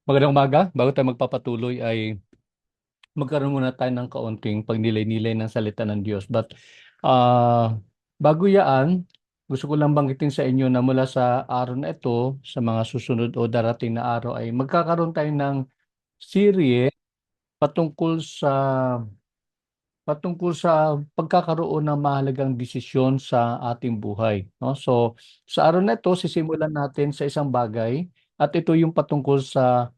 Magandang umaga. Bago tayo magpapatuloy ay magkaroon muna tayo ng kaunting pagnilay-nilay ng salita ng Diyos. But bago yaan, gusto ko lang banggitin sa inyo na mula sa araw na ito, sa mga susunod o darating na araw ay magkakaroon tayo ng serye patungkol sa pagkakaroon ng mahalagang desisyon sa ating buhay, no? So, sa araw na ito, sisimulan natin sa isang bagay at ito yung patungkol sa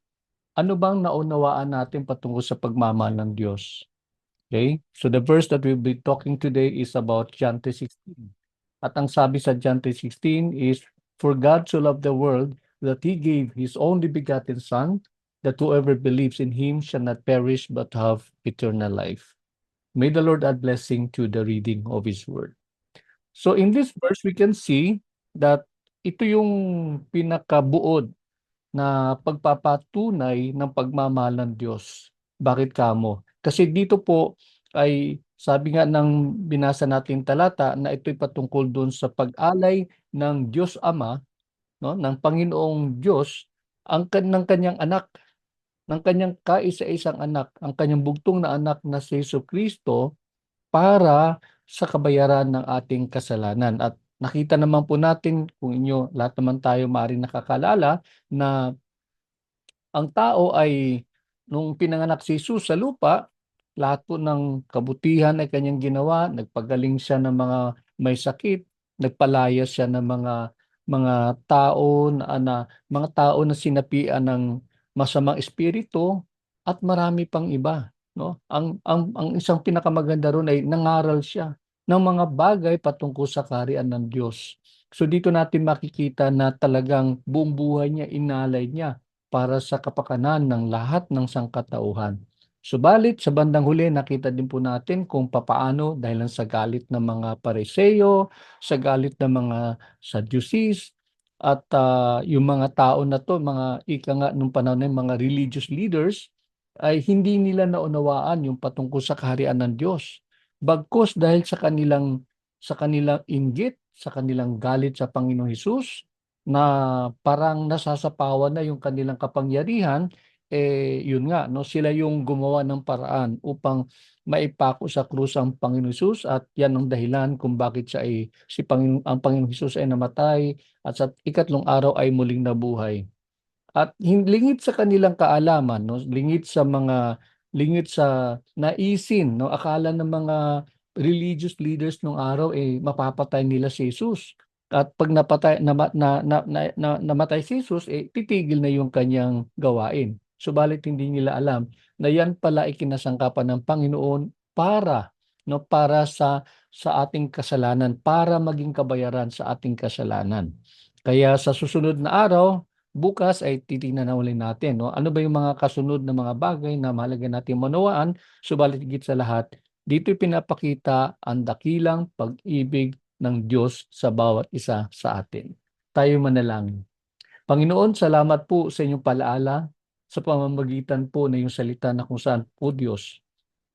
ano bang naunawaan natin patungkol sa pagmamahal ng Diyos? Okay? So the verse that we'll be talking today is about John 3:16. At ang sabi sa John 3:16 is, "For God so loved the world that He gave His only begotten Son, that whoever believes in Him shall not perish but have eternal life." May the Lord add blessing to the reading of His word. So in this verse, we can see that ito yung pinakabuod na pagpapatunay ng pagmamahal ng Diyos. Bakit kamo? Kasi dito po ay sabi nga ng binasa nating talata na ito'y patungkol doon sa pag-alay ng Diyos Ama, no, ng Panginoong Diyos ng kanyang anak, ng kanyang kaisa-isang anak, ang kanyang bugtong na anak na si Jesucristo para sa kabayaran ng ating kasalanan. At nakita naman po natin, kung inyo lahat naman tayo maaaring nakakalala, na ang tao ay nung pinanganak si Jesus sa lupa, lahat po ng kabutihan ay kanyang ginawa, nagpagaling siya ng mga may sakit, nagpalaya siya ng mga tao mga tao na sinapian ng masamang espiritu at marami pang iba, no? Ang isang pinakamaganda roon ay nangaral siya ng mga bagay patungkol sa kaharian ng Diyos. So dito natin makikita na talagang buong buhay niya inalay niya para sa kapakanan ng lahat ng sangkatauhan. Subalit sa bandang huli nakita din po natin kung papaano dahil lang sa galit ng mga Pariseo, sa galit ng mga Sadducees at yung mga tao na to, mga ika nga nung panahon na mga religious leaders ay hindi nila naunawaan yung patungkol sa kaharian ng Diyos. Bagkus dahil sa kanilang inggit, sa kanilang galit sa Panginoong Hesus, na parang nasasapawan na yung kanilang kapangyarihan, yun nga, no, sila yung gumawa ng paraan upang maipako sa krus ang Panginoong Hesus at yan ang dahilan kung bakit ang Panginoong Hesus ay namatay at sa ikatlong araw ay muling nabuhay. At lingid sa kanilang kaalaman, no, lingid sa naisin, no, akala ng mga religious leaders nung araw mapapatay nila si Jesus. At pag napatay namatay si Jesus, titigil na yung kanyang gawain. Subalit hindi nila alam na yan pala ay kinasangkapan ng Panginoon para sa ating kasalanan, para maging kabayaran sa ating kasalanan. Kaya sa susunod na araw, bukas ay titingnan na uli natin, no? Ano ba yung mga kasunod na mga bagay na mahalaga nating manawaan, subalit higit sa lahat, dito'y pinapakita ang dakilang pag-ibig ng Diyos sa bawat isa sa atin. Tayo manalangin. Panginoon, salamat po sa inyong palaala sa pamamagitan po ng iyong salita na kung saan po Diyos.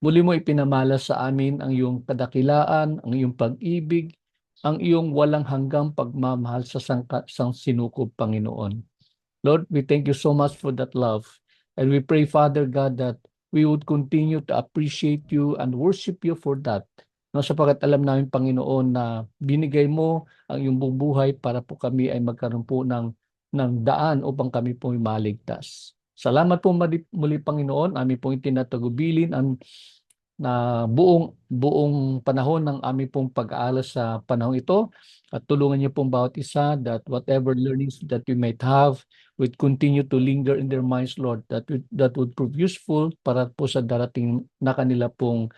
Muli mo ipinamalas sa amin ang iyong kadakilaan, ang iyong pag-ibig, ang iyong walang hanggang pagmamahal sa sang sinukob, Panginoon. Lord, we thank you so much for that love. And we pray, Father God, that we would continue to appreciate you and worship you for that. No, sapagkat alam namin, Panginoon, na binigay mo ang iyong buong buhay para po kami ay magkaroon po ng daan upang kami po ay maligtas. Salamat po muli, Panginoon. Amin pong itinatagubilin ang na buong buong panahon ng aming pong pag-aaral sa panahong ito at tulungan niyo pong bawat isa that whatever learnings that we might have would continue to linger in their minds, Lord, that would prove useful para po sa darating na kanila pong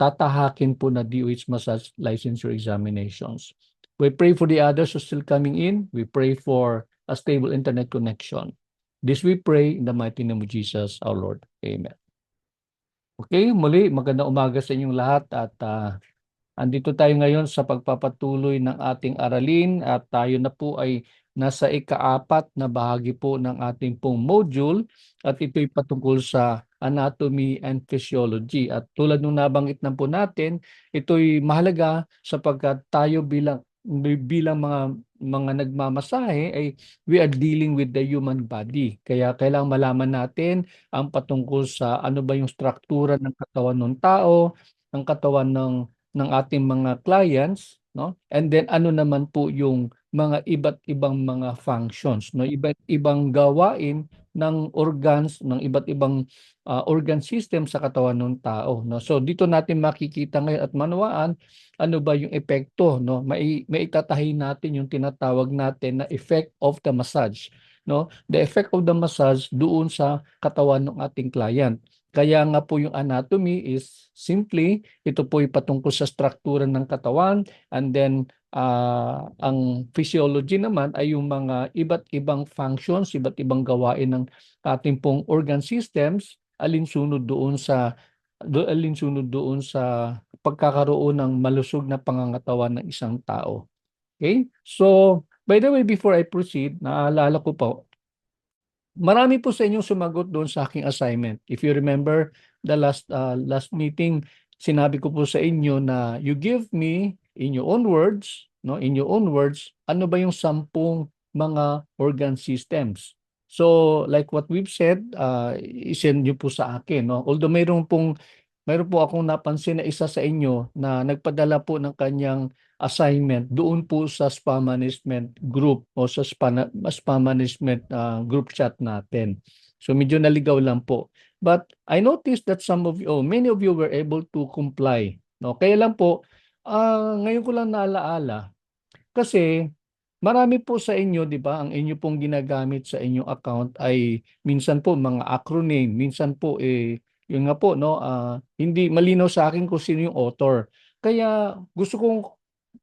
tatahakin po na DOH massage licensure examinations. We pray for the others who are still coming in. We pray for a stable internet connection. This we pray in the mighty name of Jesus, our Lord. Amen. Okay, muli magandang umaga sa inyong lahat at andito tayo ngayon sa pagpapatuloy ng ating aralin at tayo na po ay nasa ikaapat na bahagi po ng ating pong module at ito'y patungkol sa anatomy and physiology. At tulad nung nabanggit na po natin, ito'y mahalaga sapagkat tayo bilang bilang mga nagmamasahe ay we are dealing with the human body. Kaya kailangang malaman natin ang patungkol sa ano ba yung struktura ng katawan ng tao, ng katawan ng ating mga clients, no? And then ano naman po yung mga iba't ibang mga functions, no? Iba't ibang gawain ng organs, ng iba't ibang organ system sa katawan ng tao, no? So dito natin makikita ngayon at manawaan ano ba yung epekto, no? Maitatahi natin yung tinatawag natin na effect of the massage, no? The effect of the massage doon sa katawan ng ating client. Kaya nga po yung anatomy is simply ito po ay patungkol sa struktura ng katawan, and then ang physiology naman ay yung mga iba't ibang functions, iba't ibang gawain ng ating pong organ systems alinsunod doon sa pagkakaroon ng malusog na pangangatawan ng isang tao. Okay? So, by the way, before I proceed, naalala ko po, marami po sa inyong sumagot doon sa aking assignment. If you remember the last meeting, sinabi ko po sa inyo na you give me in your own words, no, in your own words, ano ba yung 10 mga organ systems. So, like what we've said, isend niyo po sa akin, no. Although mayroon po akong napansin na isa sa inyo na nagpadala po ng kanyang assignment doon po sa spam management group o sa spam management group chat natin. So medyo naligaw lang po. But I noticed that many of you were able to comply. No? Kaya lang po, ngayon ko lang naalaala kasi marami po sa inyo, 'di ba, ang inyo pong ginagamit sa inyong account ay minsan po mga acronym, minsan po yun nga po, no, hindi malinaw sa akin kung sino yung author. Kaya gusto kong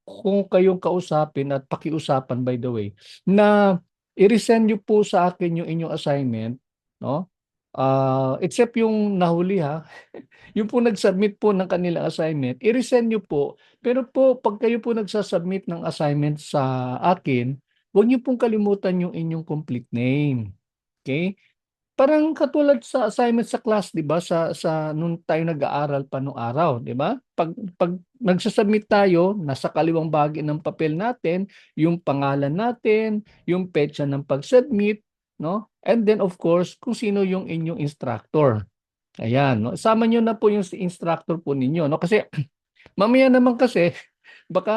kung kayong kausapin at pakiusapan, by the way, na i-resend niyo po sa akin yung inyong assignment, no? Except yung nahuli, ha. Yung po nag-submit po ng kanilang assignment, i-resend niyo po. Pero po, pag kayo po nagsasubmit ng assignment sa akin, huwag niyo pong kalimutan yung inyong complete name. Okay? Parang katulad sa assignment sa class, 'di ba? Sa nung tayo nag-aaral pa nung araw, 'di ba? Pag nagsasubmit tayo, nasa kaliwang bahagi ng papel natin yung pangalan natin, yung petsa ng pag-submit, no? And then of course, kung sino yung inyong instructor. Ayan, no? Sama niyo na po yung instructor po ninyo, no? Kasi mamaya naman kasi baka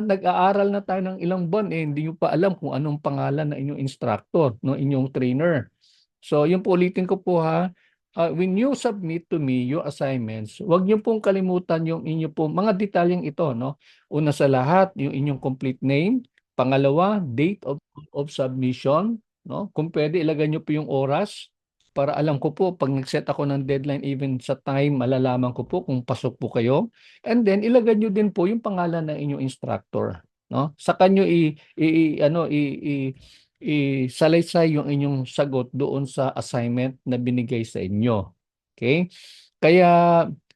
nag-aaral na tayo ng ilang buwan hindi niyo pa alam kung anong pangalan ng inyong instructor, no, inyong trainer. So, yung po ulitin ko po, ha. When you submit to me your assignments, huwag niyo pong kalimutan yung inyo po mga detalyeng ito, no. Una sa lahat, yung inyong complete name. Pangalawa, date of submission, no. Kung pwede, ilagay niyo po yung oras para alam ko po pag nag-set ako ng deadline, even sa time, malalaman ko po kung pasok po kayo. And then ilagay niyo din po yung pangalan ng inyong instructor, no? Saka niyo isalaysay yung inyong sagot doon sa assignment na binigay sa inyo. Okay? Kaya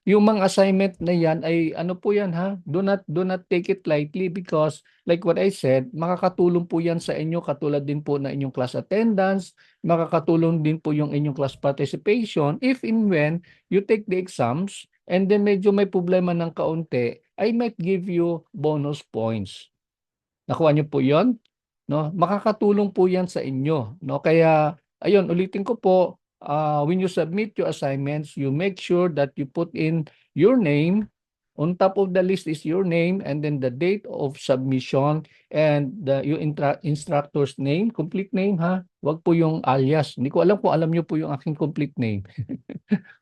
yung mga assignment na yan ay ano po yan, ha? Do not take it lightly because like what I said, makakatulong po yan sa inyo katulad din po na inyong class attendance, makakatulong din po yung inyong class participation if and when you take the exams and then medyo may problema ng kaunti, I might give you bonus points. Nakuha niyo po 'yon? No? Makakatulong po 'yan sa inyo, no? Kaya ayun, ulitin ko po, when you submit your assignments, you make sure that you put in your name. On top of the list is your name and then the date of submission and yung instructor's name, complete name, ha. Wag po yung alias. Hindi ko alam kung alam niyo po yung aking complete name.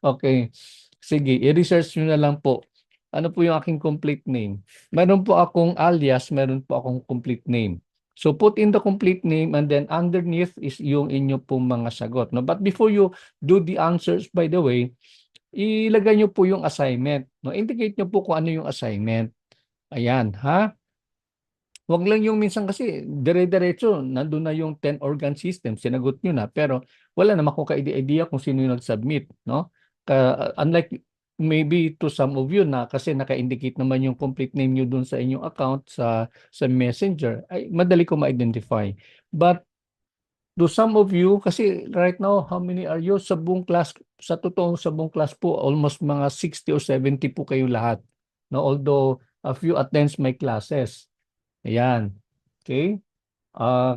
Okay. Sige, i-research niyo na lang po. Ano po yung aking complete name? Meron po akong alias, meron po akong complete name. So put in the complete name and then underneath is yung inyo pong mga sagot. No? But before you do the answers, by the way, ilagay nyo po yung assignment. No? Indicate nyo po kung ano yung assignment. Ayan, ha? Wag lang yung minsan kasi dire-diretso, nandun na yung 10 organ system, sinagot nyo na, pero wala naman akong ka-idea kung sino yung nag-submit, no? Unlike maybe to some of you na kasi naka-indicate naman yung complete name nyo dun sa inyong account sa Messenger, ay madali ko ma-identify. But to some of you, kasi right now, how many are you? Sa buong class, sa totoong sa buong class po, almost mga 60 or 70 po kayo lahat. No? Although a few attends my classes. Ayan. Okay?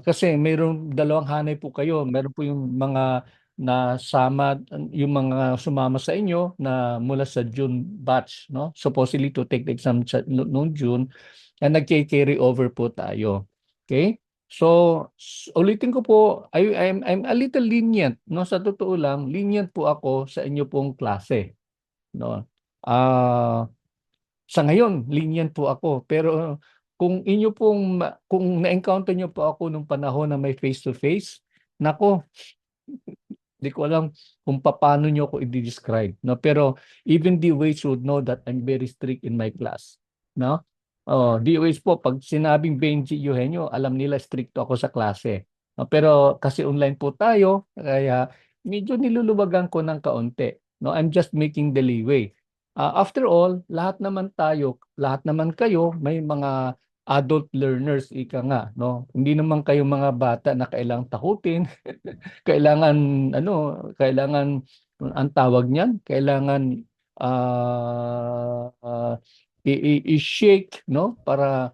Kasi mayroong dalawang hanay po kayo. Meron po yung mga nasama, yung mga sumama sa inyo na mula sa June batch, no? Supposedly to take the exam noong June, and nag-carry over po tayo. Okay? So, ulitin ko po, I'm a little lenient, no? Sa totoo lang, lenient po ako sa inyo pong klase, no? Ah, sa ngayon, lenient po ako. Pero kung na-encounter niyo po ako nung panahon na may face-to-face, nako, di ko alam kung paano niyo ako i-describe, no? Pero even DOH would know that I'm very strict in my class, no? Oh, DOH po, pag sinabing Benji Eugenio, alam nila stricto ako sa klase. No? Pero kasi online po tayo, kaya medyo niluluwagan ko ng kaunti. No, I'm just making the leeway. After all, lahat naman tayo, lahat naman kayo, may mga adult learners, ika nga, no? Hindi naman kayo mga bata na kailangang takutin, kailangan kailangan ang tawag niyan, kailangan i-shake, no, para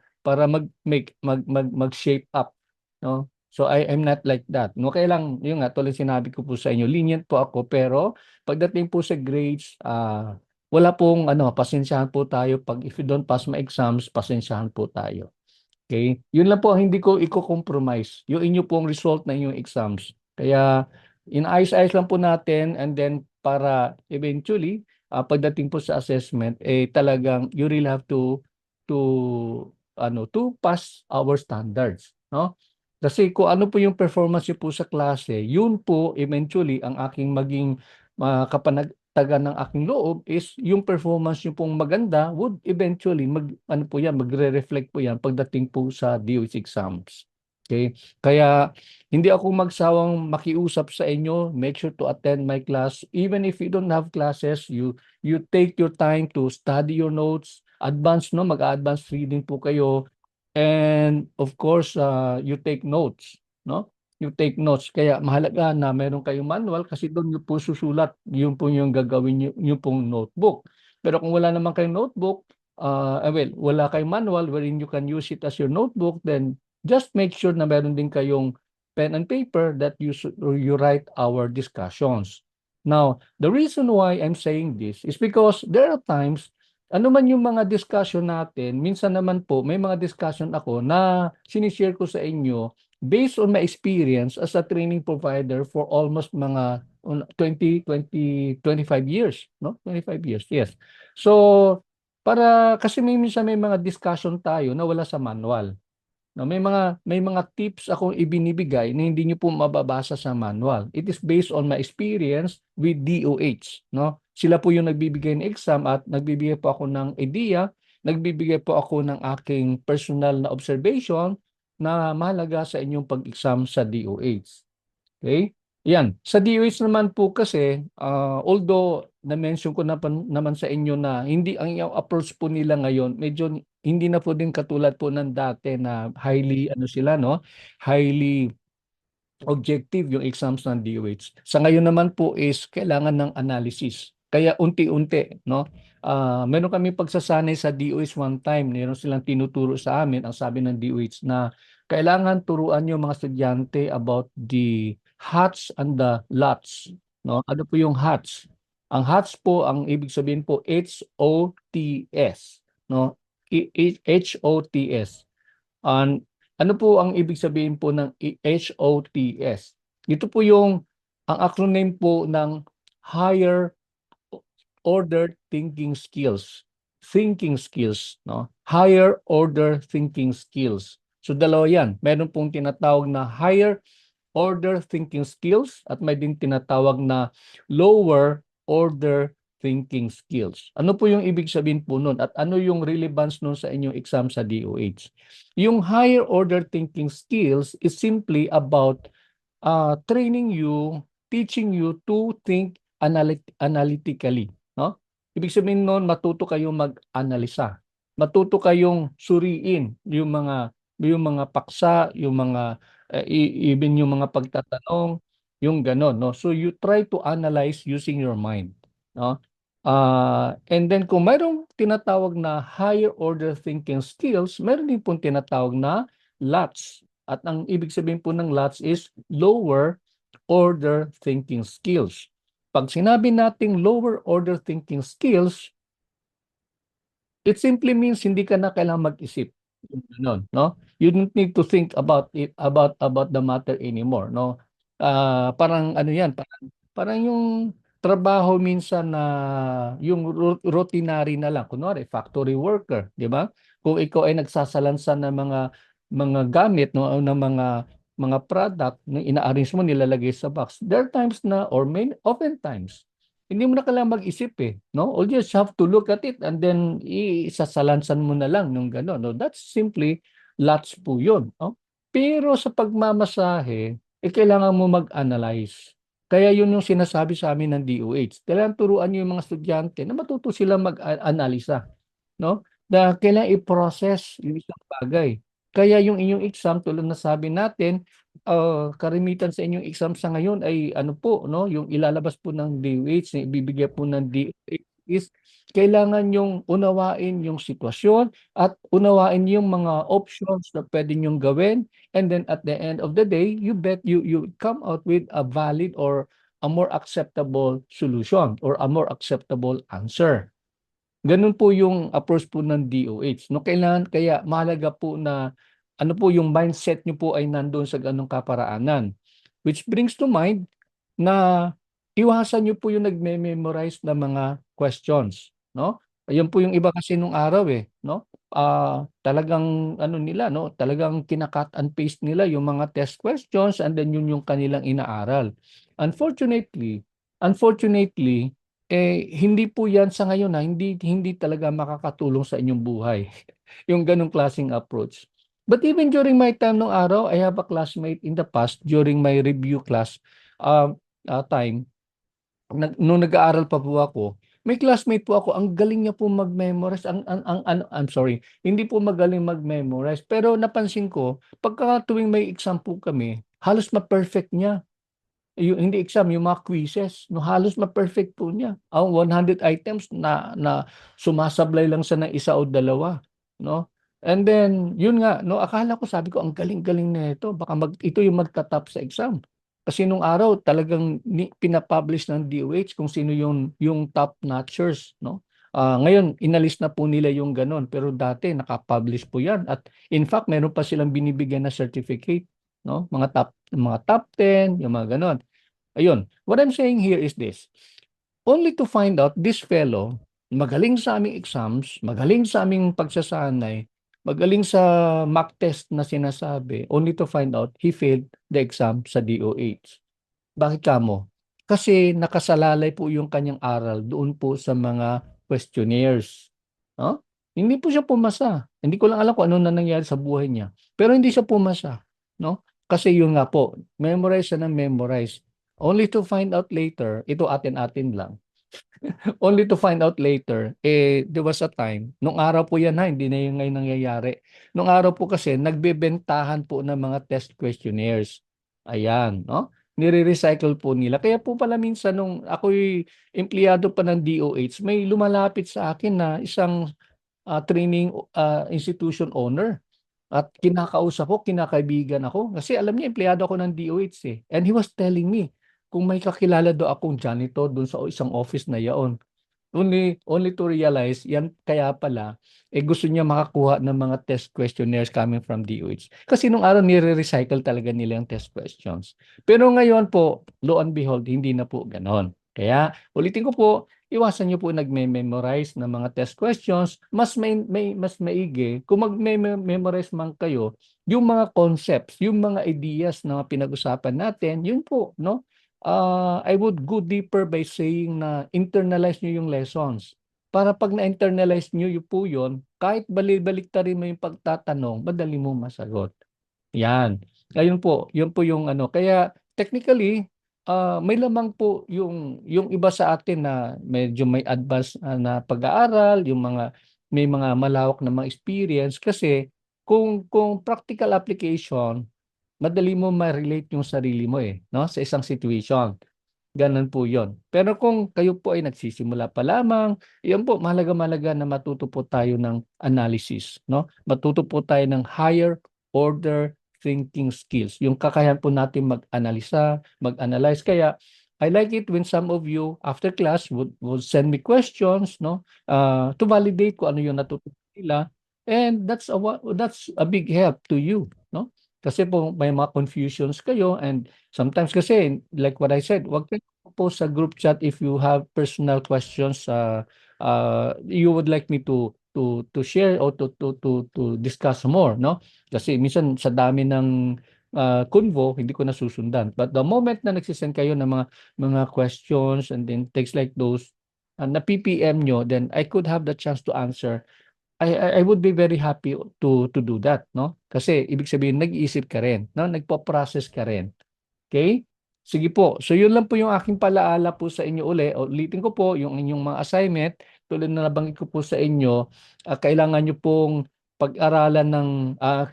mag-shape up, no. So I'm not like that. No, kaya lang yung nga tuloy sinabi ko po sa inyo, lenient po ako, pero pagdating po sa grades, wala pong pasensyahan po tayo pag if you don't pass my exams, pasensyahan po tayo. Okay? Yun lang po ang hindi ko i-compromise. Yung inyo pong result na inyong exams. Kaya inayos-ayos lang po natin, and then para eventually pagdating po sa assessment talagang you really have to pass our standards, no? Kasi kung ano po yung performance niyo po sa klase, yun po eventually ang aking maging kapanagtagan ng aking loob is yung performance niyo pong maganda would eventually ano po yan, magre-reflect po yan pagdating po sa DOH exams. Okay? Kaya hindi ako magsawang makiusap sa inyo. Make sure to attend my class. Even if you don't have classes, you take your time to study your notes, advance, no, mag-advance reading po kayo. And of course, you take notes, no? You take notes. Kaya mahalaga na meron kayong manual kasi doon niyo po susulat, yun po yung gagawin niyo, yung pong notebook. Pero kung wala naman kayong notebook, wala kayong manual wherein you can use it as your notebook, then just make sure na meron din kayong pen and paper that you write our discussions. Now, the reason why I'm saying this is because there are times ano man yung mga discussion natin, minsan naman po may mga discussion ako na sinishare ko sa inyo based on my experience as a training provider for almost mga 25 years, no? 25 years, yes. So, kasi minsan may mga discussion tayo na wala sa manual. No, may mga tips akong ibinibigay na hindi niyo po mababasa sa manual. It is based on my experience with DOH, no? Sila po yung nagbibigay ng exam at nagbibigay po ako ng idea, nagbibigay po ako ng aking personal na observation na mahalaga sa inyong pag-exam sa DOH. Okay? Yan. Sa DOH naman po kasi, although na-mention ko naman sa inyo na hindi ang yung approach po nila ngayon, medyo hindi na po din katulad po ng dati na highly ano sila, no? Highly objective yung exams ng DOH. Sa ngayon naman po is kailangan ng analysis. Kaya unti-unti, no? Meron kami pagsasanay sa DOH one time, meron silang tinuturo sa amin, ang sabi ng DOH na kailangan turuan yung mga estudyante about the HOTS and the LOTS, no? Ano po yung HOTS? Ang HOTS po, ang ibig sabihin po HOTS, no? HOTS. Ano po ang ibig sabihin po ng HOTS? Ito po ang acronym po ng Higher Order Thinking Skills. Thinking skills, no? Higher Order Thinking Skills. So dalawa yan. Meron pong tinatawag na Higher Order Thinking Skills at may din tinatawag na Lower Order Thinking Skills. Ano po yung ibig sabihin po nun at ano yung relevance nun sa inyong exam sa DOH? Yung higher order thinking skills is simply about training you, teaching you to think analytically, no? Ibig sabihin noon, matuto kayong mag-analisa. Matuto kayong suriin yung mga paksa, yung mga even yung mga pagtatanong, yung ganon, no? So you try to analyze using your mind, no? And then kung mayroong tinatawag na higher order thinking skills, meron din pong tinatawag na LUTs. At ang ibig sabihin po ng LUTs is lower order thinking skills. Pag sinabi nating lower order thinking skills, it simply means hindi ka na kailangang mag-isip. Yung gano'n, no? You don't need to think about it, about the matter anymore, no? Parang ano 'yan, parang yung trabaho minsan na yung routinary na lang. Kunwari, factory worker, 'di ba? Kung ikaw ay nagsasalansan ng mga gamit, no, o ng mga product na ina-arrange mo, nilalagay sa box. There are times na, or oftentimes, hindi mo na kailangang mag-isip eh, no? All you just have to look at it and then isasalansan mo na lang nung gano'n, no? That's simply lots po 'yun, no? Pero sa pagmamasahe, kailangan mo mag-analyze. Kaya 'yun yung sinasabi sa amin ng DOH. Kailangan turuan niyo yung mga estudyante na matuto silang mag-analisa, no? Na kailangan i-process yung isang bagay. Kaya yung inyong exam, tulad na sabi natin, karamitan sa inyong exam sa ngayon ay ano po, no, yung ilalabas po ng DOH, na ibibigay po ng DOH is kailangan yung unawain yung sitwasyon at unawain yung mga options na pwede niyong gawin, and then at the end of the day, you come out with a valid or a more acceptable solution or a more acceptable answer. Ganun po yung approach po ng DOH, 'no? Kailangan, kaya mahalaga po na ano po yung mindset niyo po ay nandoon sa gano'ng kaparaanan. Which brings to mind na iwasan niyo po yung nagme-memorize ng mga questions, 'no? Ayun po yung iba kasi nung araw, eh, 'no? Talagang ano nila, 'no, talagang kina-cut and paste nila yung mga test questions, and then yun yung kanilang inaaral. Unfortunately, unfortunately hindi po 'yan sa ngayon, hindi hindi talaga makakatulong sa inyong buhay, yung gano'ng klaseng approach. But even during my time nung araw, I have a classmate in the past during my review class, time, nung nag-aaral pa po ako, may classmate po ako, ang galing niya po mag-memorize, ang ano, I'm sorry, hindi po magaling mag-memorize, pero napansin ko pagka tuwing may exam po kami, halos ma-perfect niya. Yung hindi exam, yung mga quizzes, 'no, halos ma-perfect po niya. Ang 100 items na na sumasablay lang siya ng isa o dalawa, 'no? And then, yun nga, 'no, akala ko, sabi ko, ang galing-galing nito, baka ito yung magta-top sa exam. Kasi nung araw talagang pina-publish ng DOH kung sino yung top notchers, 'no? Ngayon inalis na po nila yung gano'n, pero dati naka-publish po 'yan, at in fact meron pa silang binibigyan na certificate, 'no? Mga top 10, yung mga gano'n. Ayun, what I'm saying here is this, only to find out this fellow, magaling sa aming exams, magaling sa aming pagsasanay, magaling sa mock test na sinasabi, only to find out he failed the exam sa DOH. Bakit kamo? Kasi nakasalalay po yung kanyang aral doon po sa mga questionnaires, 'no? Hindi po siya pumasa. Hindi ko lang alam kung ano na nangyari sa buhay niya, pero hindi siya pumasa, 'no? Kasi yun nga po, memorize siya ng memorize, only to find out later, ito atin-atin lang, only to find out later, there was a time, nung araw po yan, ha, hindi na yung ngayon nangyayari. Nung araw po kasi nagbebentahan po ng mga test questionnaires. Ayan, 'no? Nire-recycle po nila. Kaya po pala minsan nung ako'y empleyado pa ng DOH, may lumalapit sa akin na isang training institution owner. At kinakausap ko, kinakaibigan ako. Kasi alam niya, empleyado ako ng DOH eh. And he was telling me kung may kakilala daw akong janitor doon sa isang office na yaon. Only to realize, yan kaya pala, gusto niya makakuha ng mga test questionnaires coming from DOH. Kasi nung araw, nire-recycle talaga nila yung test questions. Pero ngayon po, lo and behold, hindi na po ganon. Kaya, ulitin ko po, iwasan niyo po nagme-memorize ng mga test questions. Mas maigi kung magme-memorize man kayo, yung mga concepts, yung mga ideas na pinag-usapan natin, yun po, no? I would go deeper by saying na internalize nyo yung lessons. Para pag na-internalize nyo yun po yun, kahit balik-baliktarin mo yung pagtatanong, madali mo masagot. Yan. Ayun po, yun po yung ano. Kaya technically, may lamang po yung iba sa atin na medyo may advanced na pag-aaral, yung may mga malawak na mga experience, kasi kung practical application, madali mo ma-relate yung sarili mo, eh, 'no, sa isang situation. Gano'n po 'yon. Pero kung kayo po ay nagsisimula pa lamang, iyon po mahalagang-mahalaga na matuto po tayo ng analysis 'no, matuto po tayo ng higher order thinking skills, yung kakayahan po natin mag-analisa, mag-analyze. Kaya I like it when some of you after class would send me questions 'no, to validate kung ano yung natutunan nila, and that's a big help to you 'no. Kasi po may mga confusions kayo, and sometimes kasi like what I said, 'wag kayo post sa group chat if you have personal questions, you would like me to share or to discuss more 'no. Kasi minsan sa dami ng, convo hindi ko nasusundan. But the moment na kayo ng mga questions and then things like those, na-pi-PM niyo, then I could have the chance to answer. I would be very happy to do that 'no. Kasi ibig sabihin nag-iisip ka rin 'no, nagpo-process ka rin. Okay. Sige po. So yun lang po yung aking palaala po sa inyo uli. Ulitin ko po yung inyong mga assignment, tulad na nabanggit ko po sa inyo, kailangan niyo pong pag-aralan ng,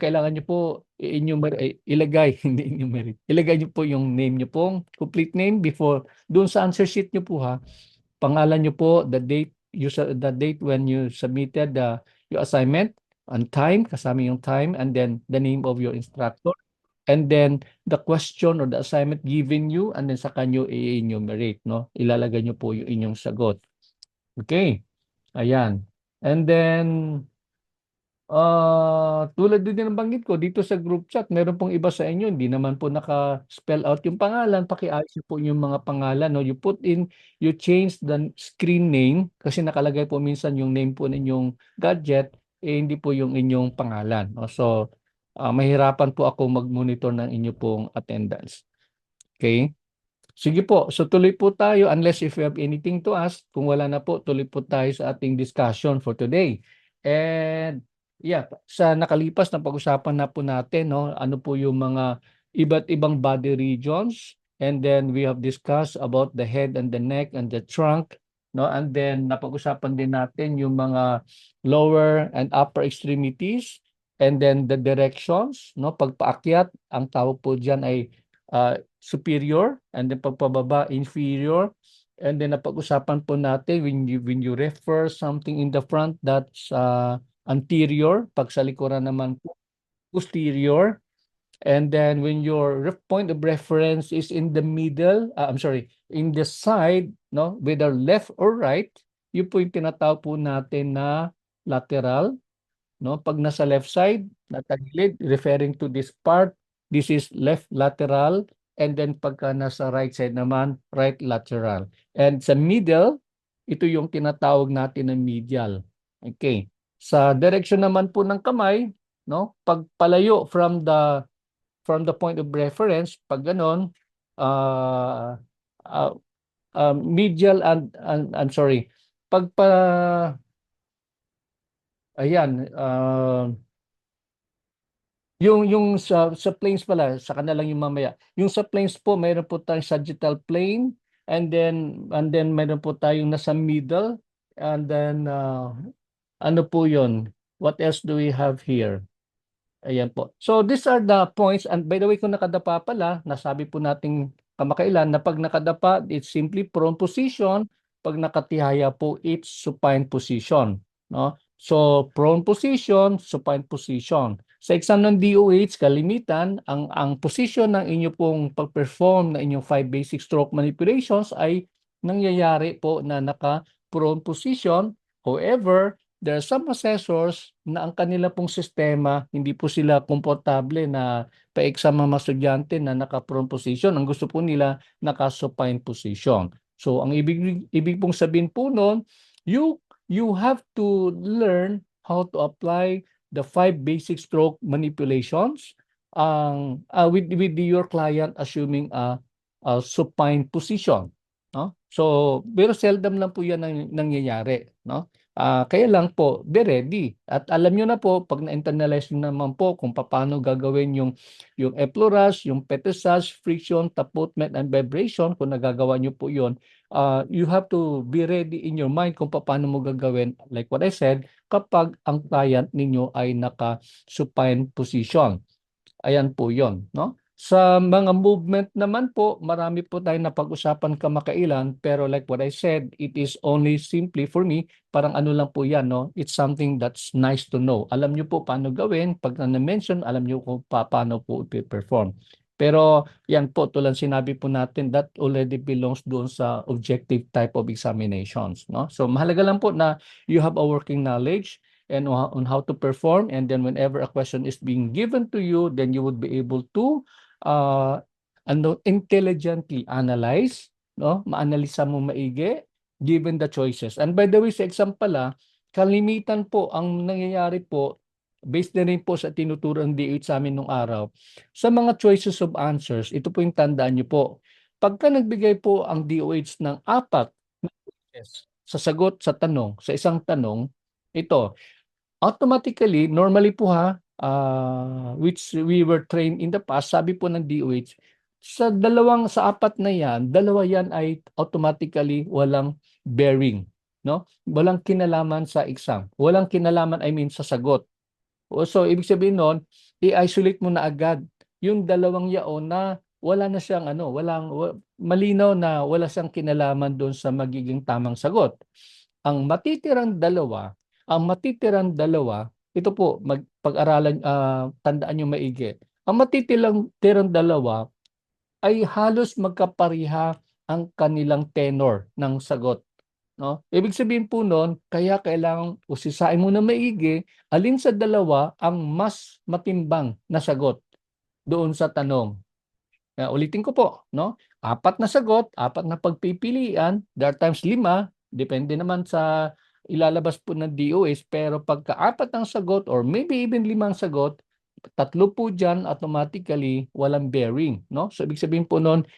kailangan niyo po ilagay hindi enumerate, ilagay niyo po yung name niyo pong complete name before doon sa answer sheet niyo po, pangalan niyo po, the date when you submitted your assignment, and time, kasama yung time, and then the name of your instructor, and then the question or the assignment given you, and then saka nyo i-enumerate 'no, ilalagay niyo po yung inyong sagot. Okay, ayan. And then, tulad din ng nabanggit ko dito sa group chat, meron pong iba sa inyo hindi naman po naka-spell out yung pangalan, pakiayos niyo po yung mga pangalan 'no, you change the screen name kasi nakalagay po minsan yung name po ninyong gadget, hindi po yung inyong pangalan 'no. So, mahihirapan po ako mag-monitor ng inyo pong attendance. Okay. Sige po, so tuloy po tayo unless if you have anything to ask. Kung wala na po, tuloy po tayo sa ating discussion for today. And yeah, sa nakalipas na pag-usapan na po natin, no, ano po yung mga iba't ibang body regions, and then we have discussed about the head and the neck and the trunk, no, and then napag-usapan din natin yung mga lower and upper extremities, and then the directions, no, pagpaakyat, ang tawag po diyan ay superior, and then pagpababa inferior, and then napag-usapan po natin when you refer something in the front, that's anterior, pag sa likuran naman po posterior, and then when your point of reference is in the middle, I'm sorry, in the side, no, whether left or right, yun po yung tinatawag po natin na lateral. No, pag nasa left side, natagilid, referring to this part, this is left lateral, and then pagka nasa right side naman, right lateral. And sa middle, ito yung tinatawag natin na medial. Okay. Sa direction naman po ng kamay, no, pagpalayo from the point of reference, pag ganon, uh, uh, medial and I'm sorry, pagpa ayan, yung sa planes pala, saka na lang yung mamaya. Yung sa planes po, mayroon po tayong sagittal plane, and then mayroon po tayong nasa middle, and then ano po yun? What else do we have here? Ayan po. So these are the points, and by the way, kung nakadapa pala, nasabi po nating kamakailan na pag nakadapa, it's simply prone position. Pag nakatihaya po, it's supine position. No? So prone position, supine position. Sa exam ng DOH, kalimitan, ang position ng inyo pong pag-perform na inyong 5 basic stroke manipulations ay nangyayari po na naka-prone position. However, there are some assessors na ang kanila pong sistema, hindi po sila komportable na pa-exam ang mga estudyante na naka-prone position. Ang gusto po nila naka-supine position. So ang ibig pong sabihin po noon, you have to learn how to apply the 5 basic stroke manipulations with your client assuming a supine position, no? So pero seldom lang po 'yan nangyayari, no? Kaya lang po, be ready. At alam niyo na po, pag na-internalize niyo naman po kung paano gagawin yung effleurage, yung pétissage, friction, tapotment, and vibration, kung nagagawa niyo po yun, you have to be ready in your mind kung paano mo gagawin, like what I said, kapag ang client ninyo ay naka-supine position. Ayan po yon, no? Sa mga movement naman po, marami po tayong napag-usapan kamakailan, pero like what I said, it is only simply for me, parang ano lang po yan, no? It's something that's nice to know. Alam niyo po paano gawin, pag na-mention, alam niyo kung paano po i-perform. Pero yan po, tulad sinabi po natin, that already belongs doon sa objective type of examinations, no? So mahalaga lang po na you have a working knowledge and on how to perform, and then whenever a question is being given to you, then you would be able to uh, intelligently analyze, no? Maanalisa mo maigi given the choices. And by the way, sa exam pala, kalimitan po ang nangyayari po based na rin po sa tinuturo ng DOH sa amin nung araw. Sa mga choices of answers, ito po yung tandaan niyo po. Pagka nagbigay po ang DOH ng apat na choices sa sagot sa tanong, sa isang tanong, ito, automatically, normally po ha, which we were trained in the past, sabi po ng DOH, sa apat na yan, dalawa yan ay automatically walang bearing, no? Walang kinalaman sa exam. Walang kinalaman, I mean, sa sagot. So, ibig sabihin nun, i-isolate mo na agad yung dalawang yaon na wala na siyang malinaw na wala siyang kinalaman doon sa magiging tamang sagot. Ang matitirang dalawa, ito po, pag-aralan, tandaan niyo maigi. Ang matitirang dalawa ay halos magkapariha ang kanilang tenor ng sagot, no? Ibig sabihin po noon, kaya kailangang usisain mo na maigi alin sa dalawa ang mas matimbang na sagot doon sa tanong. Ulitin ko po, no? Apat na sagot, apat na pagpipilian, there are times lima, depende naman sa ilalabas po ng DOS, pero pagka apat ang sagot or maybe even limang sagot, tatlo po dyan automatically walang bearing, no? So ibig sabihin po noon,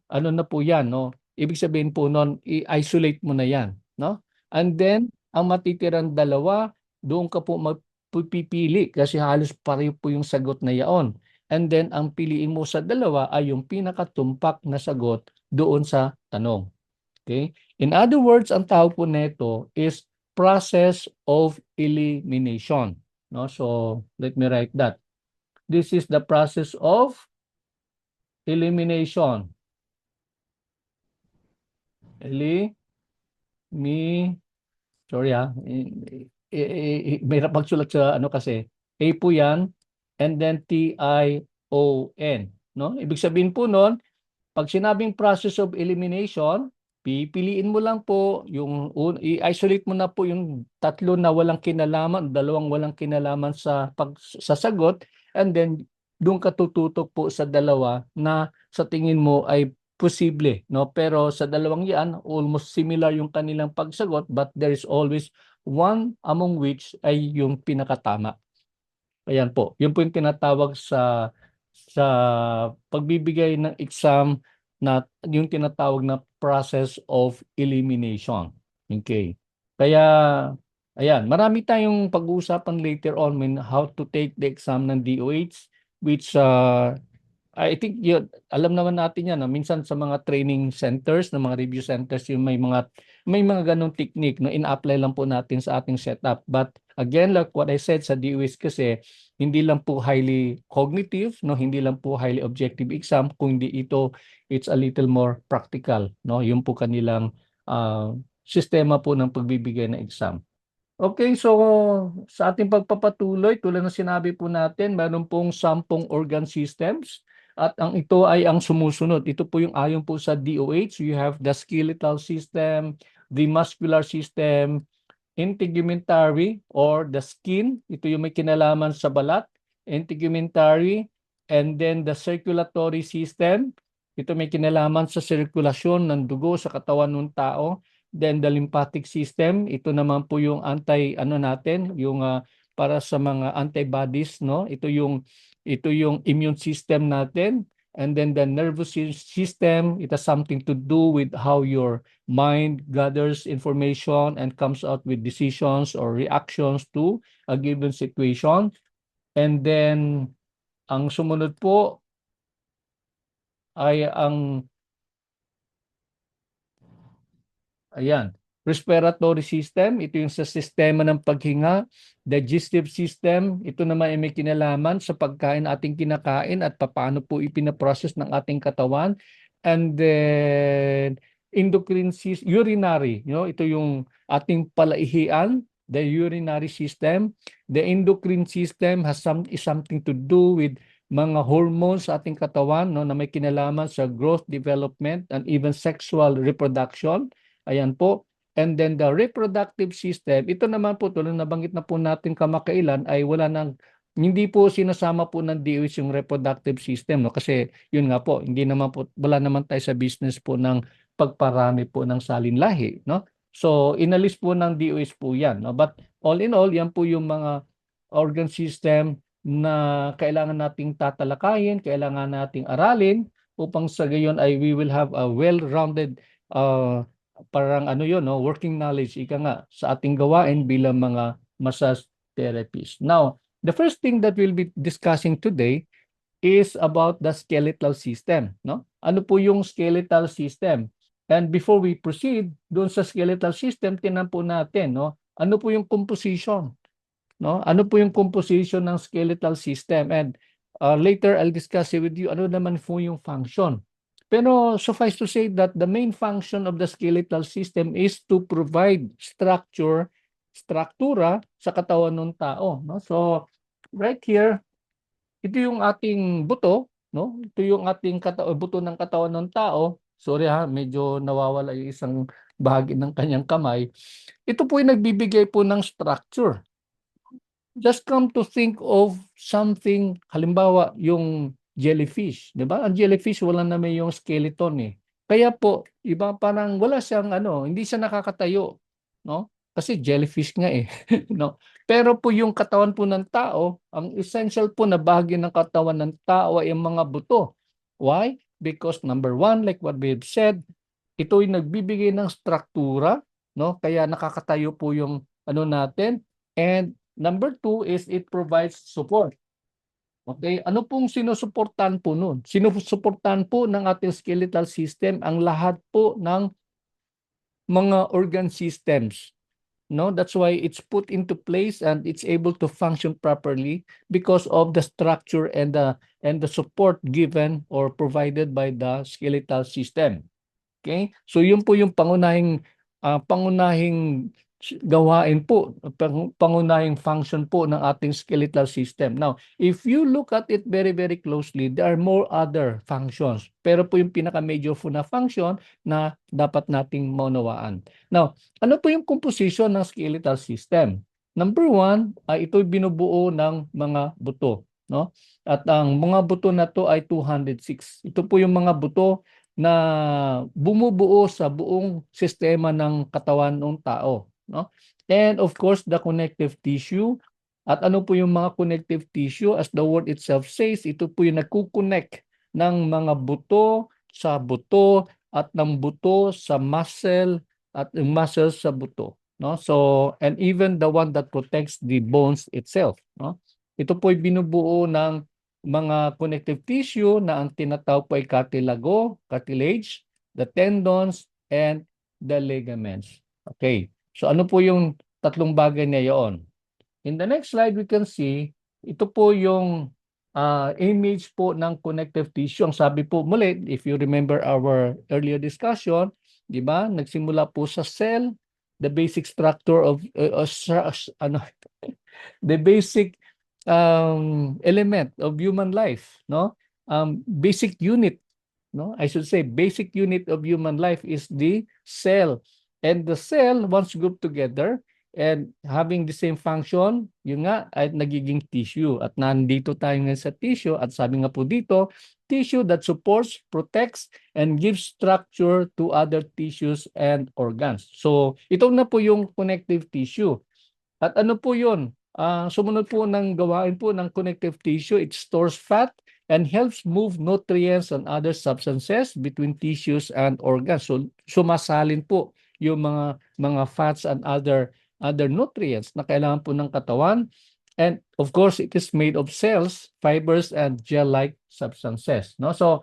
ano na po yan, no? Ibig sabihin po noon, i-isolate mo na yan, no? And then, ang matitirang dalawa, doon ka po magpipili kasi halos pareho po yung sagot na yaon. And then, ang piliin mo sa dalawa ay yung pinakatumpak na sagot doon sa tanong. Okay? In other words, ang tawag po nito is process of elimination. No? So, let me write that. This is the process of elimination. Sorry ha. Mahirap magsulat sa ano kasi. A po yan, and then T-I-O-N. No? Ibig sabihin po nun, pag sinabing process of elimination, pipiliin mo lang po i-isolate mo na po yung tatlo na walang kinalaman, dalawang walang kinalaman sa sagot, and then doon ka tututok po sa dalawa na sa tingin mo ay posible, no? Pero sa dalawang 'yan, almost similar yung kanilang pagsagot, but there is always one among which ay yung pinakatama. Ayan po. Yun po yung tinatawag sa pagbibigay ng exam na yung tinatawag na process of elimination. Okay. Kaya ayan, marami tayong pag-uusapan later on when how to take the exam ng DOH, which I think yun, alam naman natin yan. No? Minsan sa mga training centers, ng mga review centers, yung may mga ganong technique, no? In-apply lang po natin sa ating setup. But again, like what I said sa DOS kasi, hindi lang po highly cognitive, no? Hindi lang po highly objective exam, kundi it's a little more practical, no? Yung po kanilang sistema po ng pagbibigay ng exam. Okay, so sa ating pagpapatuloy, tulad ng sinabi po natin, meron pong 10 organ systems at ito ay ang sumusunod. Ito po yung ayon po sa DOH. You have the skeletal system, the muscular system, integumentary or the skin. Ito yung may kinalaman sa balat, integumentary, and then the circulatory system. Ito may kinalaman sa sirkulasyon ng dugo sa katawan ng tao. Then the lymphatic system, ito naman po yung para sa mga antibodies, no? Ito yung immune system natin. And then the nervous system, it has something to do with how your mind gathers information and comes out with decisions or reactions to a given situation. And then ang sumunod po ay ayan, respiratory system, ito yung sa sistema ng paghinga. Digestive system, ito naman ay may kinalaman sa pagkain ating kinakain at paano po ipinaprocess ng ating katawan. And then endocrine system, urinary, ito yung ating palaihian, the urinary system. The endocrine system is something to do with mga hormones sa ating katawan, na may kinalaman sa growth, development, and even sexual reproduction. Ayan po. And then the reproductive system, ito naman po, tulad na nabanggit na po natin kamakailan, ay hindi po sinasama po ng DOH yung reproductive system, kasi yun nga po, hindi naman po, wala naman tayo sa business po ng pagparami po ng salinlahi, no? So inalis po ng DOH po yan, no? But all in all, yan po yung mga organ system na kailangan nating tatalakayin, kailangan nating aralin upang sa gayon ay we will have a well-rounded parang working knowledge sa ating gawain bilang mga massage therapists. Now, the first thing that we'll be discussing today is about the skeletal system, no? Ano po yung skeletal system? And before we proceed doon sa skeletal system, tingnan po natin, no? Ano po yung composition, no? Ano po yung composition ng skeletal system? And later I'll discuss it with you ano naman po yung function. Pero suffice to say that the main function of the skeletal system is to provide struktura sa katawan ng tao, no? So right here, ito yung ating buto, no? Ito yung ating buto ng katawan ng tao. Sorry ha, medyo nawawala yung isang bahagi ng kanyang kamay. Ito po yung nagbibigay po ng structure. Just come to think of something, halimbawa yung jellyfish, di ba? Ang jellyfish wala naman yung skeleton eh. Kaya po, iba parang wala siyang hindi siya nakakatayo, no? Kasi jellyfish nga eh, no? Pero po yung katawan po ng tao, ang essential po na bahagi ng katawan ng tao ay ang mga buto. Why? Because number one, like what we've said, ito ay nagbibigay ng struktura, no? Kaya nakakatayo po yung natin. And number two is it provides support. Okay? Ano pong sinusuportahan po nun? Sinusuportahan po ng ating skeletal system ang lahat po ng mga organ systems. No, that's why it's put into place and it's able to function properly because of the structure and the support given or provided by the skeletal system. Okay? So yun po yung pangunahing gawain po, pangunahing function po ng ating skeletal system. Now, if you look at it very, very closely, there are more other functions. Pero po yung pinaka-major po na function na dapat nating maunawaan. Now, ano po yung composition ng skeletal system? Number one, ito'y binubuo ng mga buto, no? At ang mga buto na to ay 206. Ito po yung mga buto na bumubuo sa buong sistema ng katawan ng tao, no? And of course, the connective tissue. At ano po yung mga connective tissue? As the word itself says, ito po yung nagkukonect ng mga buto sa buto at ng buto sa muscle at yung muscle sa buto, no? So, and even the one that protects the bones itself, no? Ito po ay binubuo ng mga connective tissue na ang tinatawag po ay cartilage, the tendons, and the ligaments. Okay. So ano po yung tatlong bagay na yon? In the next slide, we can see, ito po yung image po ng connective tissue. Ang sabi po muli, if you remember our earlier discussion, di ba? Nagsimula po sa cell, the basic structure of the basic element of human life, no? Basic unit, no? I should say basic unit of human life is the cell. And the cell, once grouped together and having the same function, yun nga ay nagiging tissue. At nandito tayo ngayon sa tissue at sabi nga po dito, tissue that supports, protects, and gives structure to other tissues and organs. So ito na po yung connective tissue. At ano po yun? Sumunod po ng gawain po ng connective tissue, it stores fat and helps move nutrients and other substances between tissues and organs. So sumasalin po yung mga fats and other nutrients na kailangan po ng katawan. And of course, it is made of cells, fibers, and gel-like substances, no? So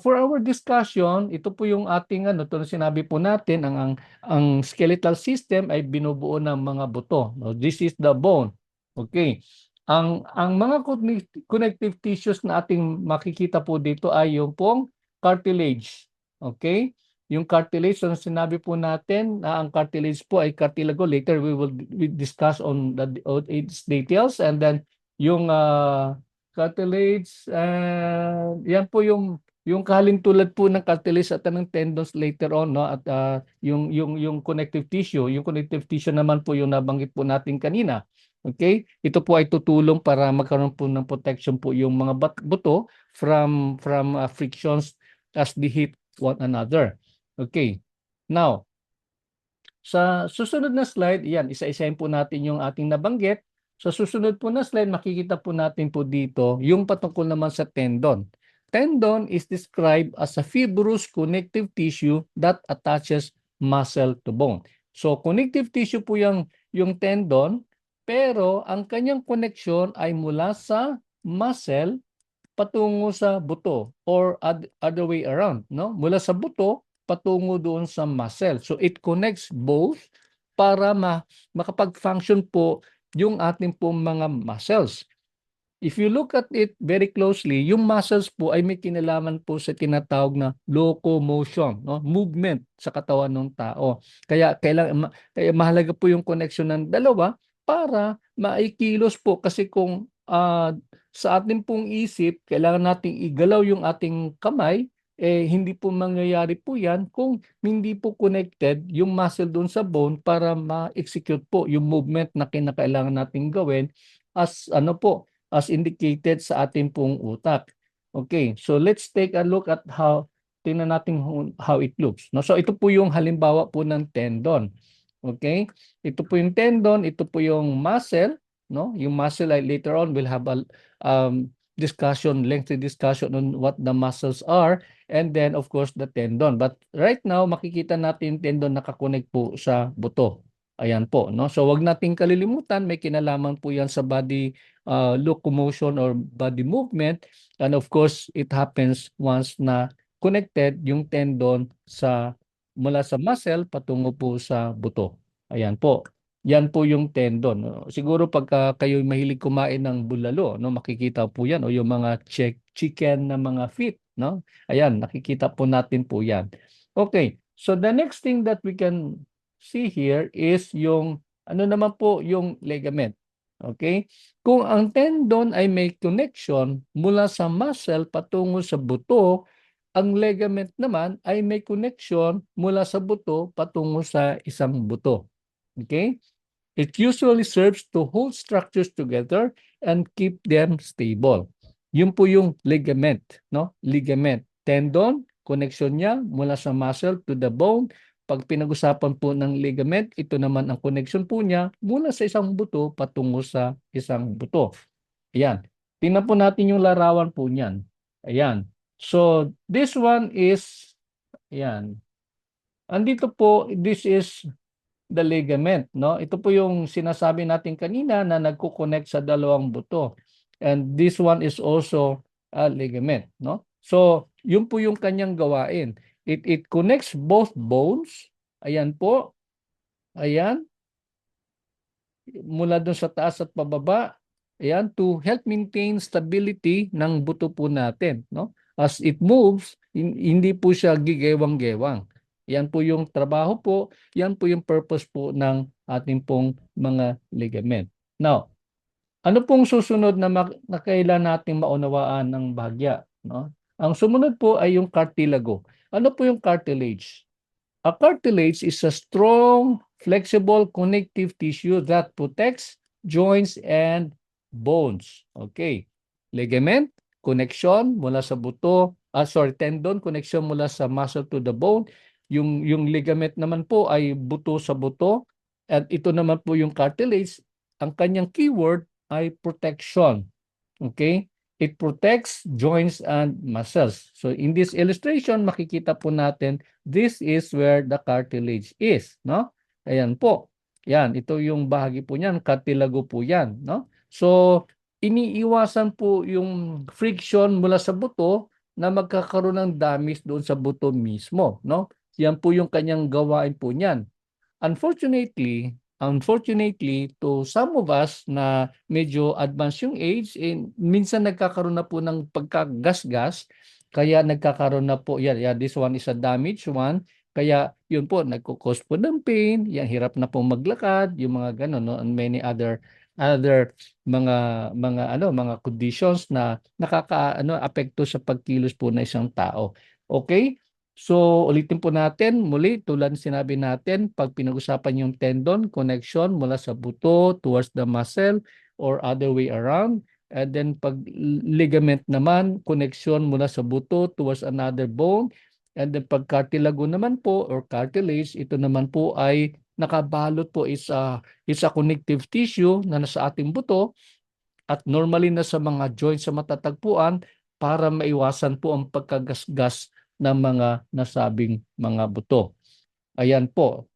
For our discussion, ito po yung ating ano, ito na sinabi po natin, ang skeletal system ay binubuo ng mga buto. No? This is the bone. Okay. Ang mga connective tissues na ating makikita po dito ay yung pong cartilage. Okay? Yung cartilage, so sinabi po natin na ang cartilage po ay cartilago. Later we discuss on its details, and then yung cartilage, yan po yung kahalintulad po ng cartilage at ng tendons later on, no, at yung connective tissue naman po yung nabanggit po natin kanina. Okay? Ito po ay tutulong para magkaroon po ng protection po yung mga buto from frictions as they hit one another. Okay. Now, sa susunod na slide, yan, isa-isahin po natin yung ating nabanggit. Sa susunod po na slide, makikita po natin po dito yung patungkol naman sa tendon. Tendon is described as a fibrous connective tissue that attaches muscle to bone. So connective tissue po yung tendon, pero ang kanyang connection ay mula sa muscle patungo sa buto or other way around, no? Mula sa buto patungo doon sa muscle. So it connects both para makapag-function po yung ating pong mga muscles. If you look at it very closely, yung muscles po ay may kinalaman po sa tinatawag na locomotion, no? Movement sa katawan ng tao. Kaya mahalaga po yung connection ng dalawa para maikilos po, kasi kung sa ating pong isip, kailangan nating igalaw yung ating kamay, hindi po mangyayari po yan kung hindi po connected yung muscle doon sa bone para ma-execute po yung movement na kinakailangan nating gawin as ano po, as indicated sa ating pong utak. Okay, so let's take a look at tingnan natin how it looks. No? So ito po yung halimbawa po ng tendon. Okay? Ito po yung tendon, ito po yung muscle, no? Yung muscle ay later on we'll have a lengthy discussion on what the muscles are, and then of course the tendon. But right now makikita natin yung tendon nakakonect po sa buto. Ayan po, no? So wag nating kalilimutan, may kinalaman po 'yan sa body locomotion or body movement, and of course it happens once na connected yung tendon mula sa muscle patungo po sa buto. Ayan po. Yan po yung tendon. No? Siguro pagka kayo mahilig kumain ng bulalo, no, makikita po yan, o yung mga chicken na mga feet, no? Ayan, nakikita po natin po yan. Okay. So the next thing that we can see here is yung ano naman po yung ligament. Okay? Kung ang tendon ay may connection mula sa muscle patungo sa buto, ang ligament naman ay may connection mula sa buto patungo sa isang buto. Okay? It usually serves to hold structures together and keep them stable. Yun po yung ligament, no? Ligament. Tendon, connection niya mula sa muscle to the bone. Pag pinag-usapan po ng ligament, ito naman ang connection po niya mula sa isang buto patungo sa isang buto. Ayan. Tingnan po natin yung larawan po niyan. Ayan. So, this one is, ayan. Andito po, this is the ligament, no? Ito po yung sinasabi natin kanina na nagko-connect sa dalawang buto. And this one is also a ligament, no? So, yun po yung kanyang gawain. It connects both bones. Ayan po. Ayan. Mula doon sa taas at pababa. Ayan, to help maintain stability ng buto po natin, no? As it moves, hindi po siya gigewang-gewang. Yan po yung trabaho po, yan po yung purpose po ng ating pong mga ligament. Now, ano pong susunod na kailan nating maunawaan ng bahagya, no? Ang sumunod po ay yung cartilago. Ano po yung cartilage? A cartilage is a strong, flexible connective tissue that protects joints and bones. Okay. Ligament, connection mula sa buto, tendon, connection mula sa muscle to the bone. Yung ligament naman po ay buto sa buto. At ito naman po yung cartilage. Ang kanyang keyword ay protection. Okay? It protects joints and muscles. So in this illustration, makikita po natin, this is where the cartilage is, no? Ayan po. Yan, ito yung bahagi po niyan, cartilago po yan, no? So iniiwasan po yung friction mula sa buto na magkakaroon ng damage doon sa buto mismo, no? Yan po yung kanyang gawain po niyan. Unfortunately, to some of us na medyo advanced yung age, minsan nagkakaroon na po ng pagkagasgas, kaya nagkakaroon na po, this one is a damaged one, kaya yun po, nagkukos po ng pain, yan, hirap na po maglakad, yung mga gano'n, no? And many other mga mga conditions na apekto sa pagkilos po ng isang tao. Okay? So, ulitin po natin muli, tulad ng sinabi natin, pag pinag-usapan yung tendon, connection mula sa buto towards the muscle or other way around. And then pag ligament naman, connection mula sa buto towards another bone. And then pag cartilago naman po or cartilage, ito naman po ay nakabalot po is a connective tissue na nasa ating buto at normally na sa mga joints sa matatagpuan para maiwasan po ang pagkagasgas ng mga nasabing mga buto. Ayan po.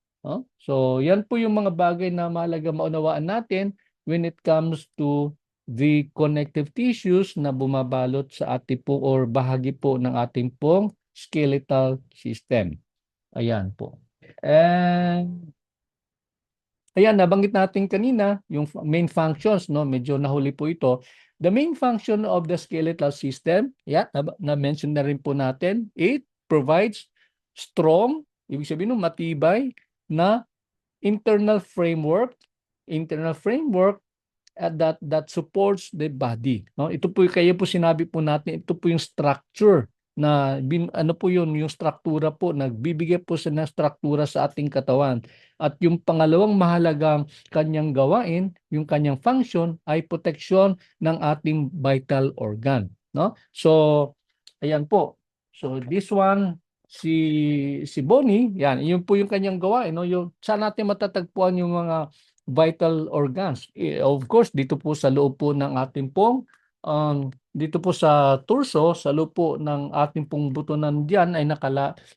So, yan po yung mga bagay na mahalaga maunawaan natin when it comes to the connective tissues na bumabalot sa ating po or bahagi po ng ating pong skeletal system. Ayan po. And ayan, nabanggit natin kanina yung main functions, no? Medyo nahuli po ito. The main function of the skeletal system, na-mention na rin po natin, it provides strong, ibig sabihin ng matibay na internal framework that supports the body, no? Ito po kaya po sinabi po natin, ito po yung structure na ano po yun, yung struktura po, nagbibigay po sa ng struktura sa ating katawan. At yung pangalawang mahalagang kanyang gawain, yung kanyang function ay protection ng ating vital organ, no? So, ayan po. So, this one, si Bonnie, yan, yun po yung kanyang gawain, no? Yung saan natin matatagpuan yung mga vital organs. Of course, dito po sa loob po ng ating pong dito po sa torso, sa loob po ng ating pong butonan diyan ay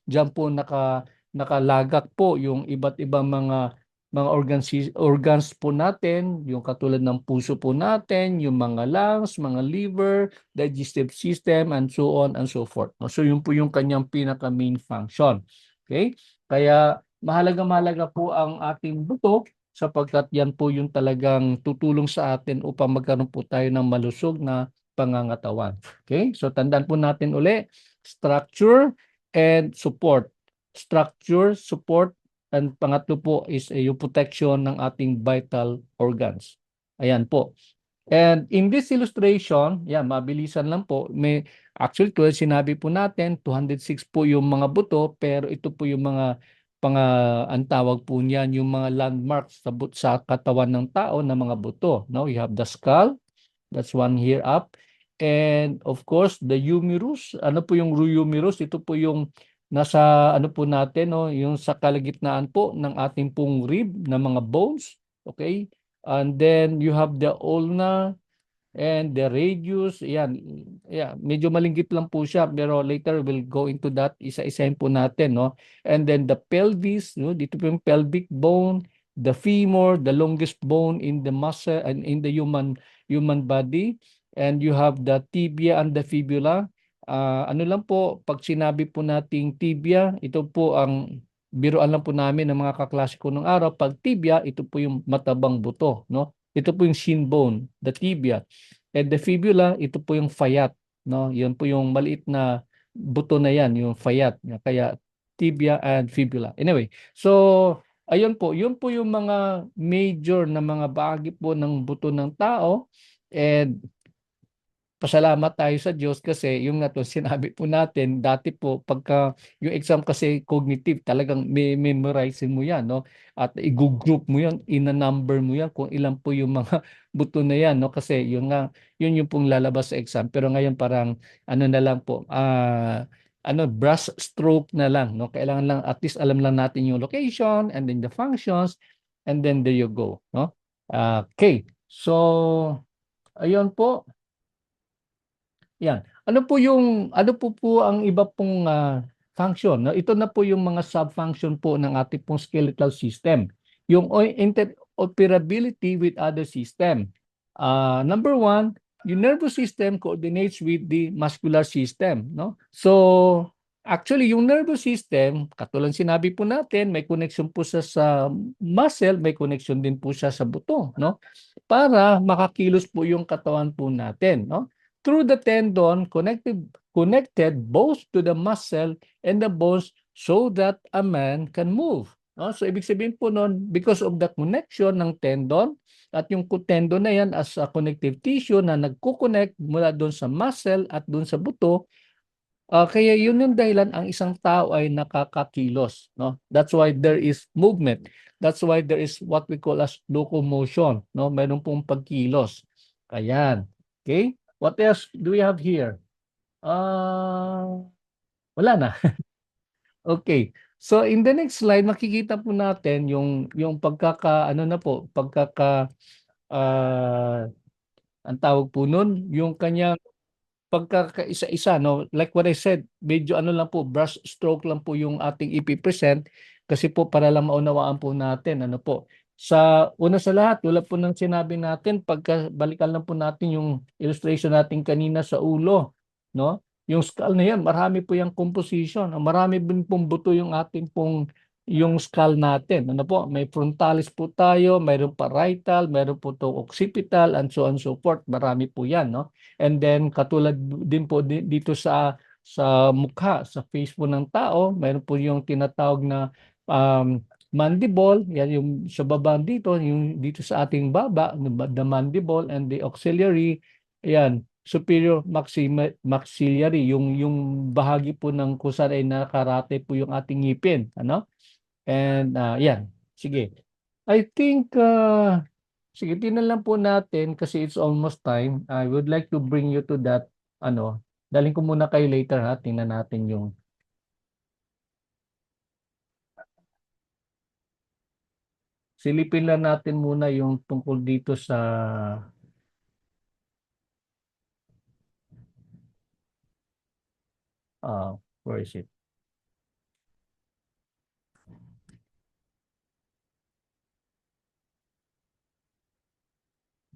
diyan po nakalagak po yung iba't ibang mga organs po natin, yung katulad ng puso po natin, yung mga lungs, mga liver, digestive system, and so on and so forth. So yun po yung kanyang pinaka main function. Okay? Kaya mahalaga po ang ating buto sapagkat yan po yung talagang tutulong sa atin upang magkaroon po tayo ng malusog na pangangatawan. Okay? So tandaan po natin uli, structure and support. Structure, support, and pangatlo po is yung protection ng ating vital organs. Ayan po. And in this illustration, mabilisan lang po, actually, sinabi po natin, 206 po yung mga buto, pero ito po yung mga ang tawag po niyan, yung mga landmarks sa katawan ng tao na mga buto. No? You have the skull, that's one here up. And of course, the humerus. Ano po yung humerus? Ito po yung nasa ano po natin, no? Yung sa kalagitnaan po ng ating pong rib na mga bones. Okay? And then you have the ulna and the radius. Yan. Yeah, medyo malinggit lang po siya pero later we'll go into that. Isa-isahin po natin, no? And then the pelvis, no? Dito po yung pelvic bone, the femur, the longest bone in the muscle and in the human body. And you have the tibia and the fibula. Ano lang po, pag sinabi po nating tibia, ito po ang biruan lang po namin ng mga kaklase ko nung araw. Pag tibia, ito po yung matabang buto, no? Ito po yung shin bone, the tibia. And the fibula, ito po yung fayat, no? Yan po yung maliit na buto na yan, yung fayat. Kaya tibia and fibula. Anyway, so ayun po, yun po yung mga major na mga bahagi po ng buto ng tao. And pasalamat tayo sa Diyos kasi yung nga to sinabi po natin dati po pagka yung exam kasi cognitive talagang memorizing mo yan, no? At i-group mo yan, ina-number mo yan kung ilan po yung mga buto na yan, no? Kasi yun nga yun yung pong lalabas sa exam pero ngayon parang ano na lang po brush stroke na lang, no? Kailangan lang at least alam lang natin yung location and then the functions and then there you go, no? Okay. So ayun po. Yan. Ano po ang iba pong function, no? Ito na po yung mga sub-function po ng ating pong skeletal system. Yung interoperability with other system. Number one, yung nervous system coordinates with the muscular system, no? So, actually, yung nervous system, katulad sinabi po natin, may connection po sa muscle, may connection din po siya sa buto, no? Para makakilos po yung katawan po natin, no? Through the tendon, connected both to the muscle and the bones so that a man can move. No? So, ibig sabihin po nun, because of the connection ng tendon, at yung tendon na yan as a connective tissue na nagko-connect mula doon sa muscle at doon sa buto, kaya yun yung dahilan ang isang tao ay nakakakilos, no? That's why there is movement. That's why there is what we call as locomotion, no? Meron pong pagkilos. Ayan. Okay? What else do we have here? Wala na. Okay. So in the next slide makikita po natin yung pagkaka ano na po, pagkaka ah ang tawag po nun, yung kanyang pagkakaisa-isa, no? Like what I said, medyo ano lang po, brush stroke lang po yung ating ipipresent kasi po para lang maunawaan po natin, ano po. Sa una sa lahat, tulad po ng sinabi natin, balikan lang po natin yung illustration natin kanina sa ulo, no? Yung skull na yan, marami po yung composition. Marami din pong buto yung ating pong yung skull natin. Ano po? May frontalis po tayo, mayroon parietal, mayroon po to occipital, and so on so forth. Marami po yan, no? And then katulad din po dito sa mukha, sa face po ng tao, mayroon po yung tinatawag na um, mandible, yan yung sa baba dito, yung dito sa ating baba, the mandible and the auxiliary, yan, superior maxillary, yung bahagi po ng kung saan ay nakarate po yung ating ngipin, ano? And yan, sige. I think sige, tingnan lang po natin kasi it's almost time. I would like to bring you to that, ano, dalhin ko muna kayo later ha. Tingnan natin yung, silipin lang natin muna yung tungkol dito sa, where is it?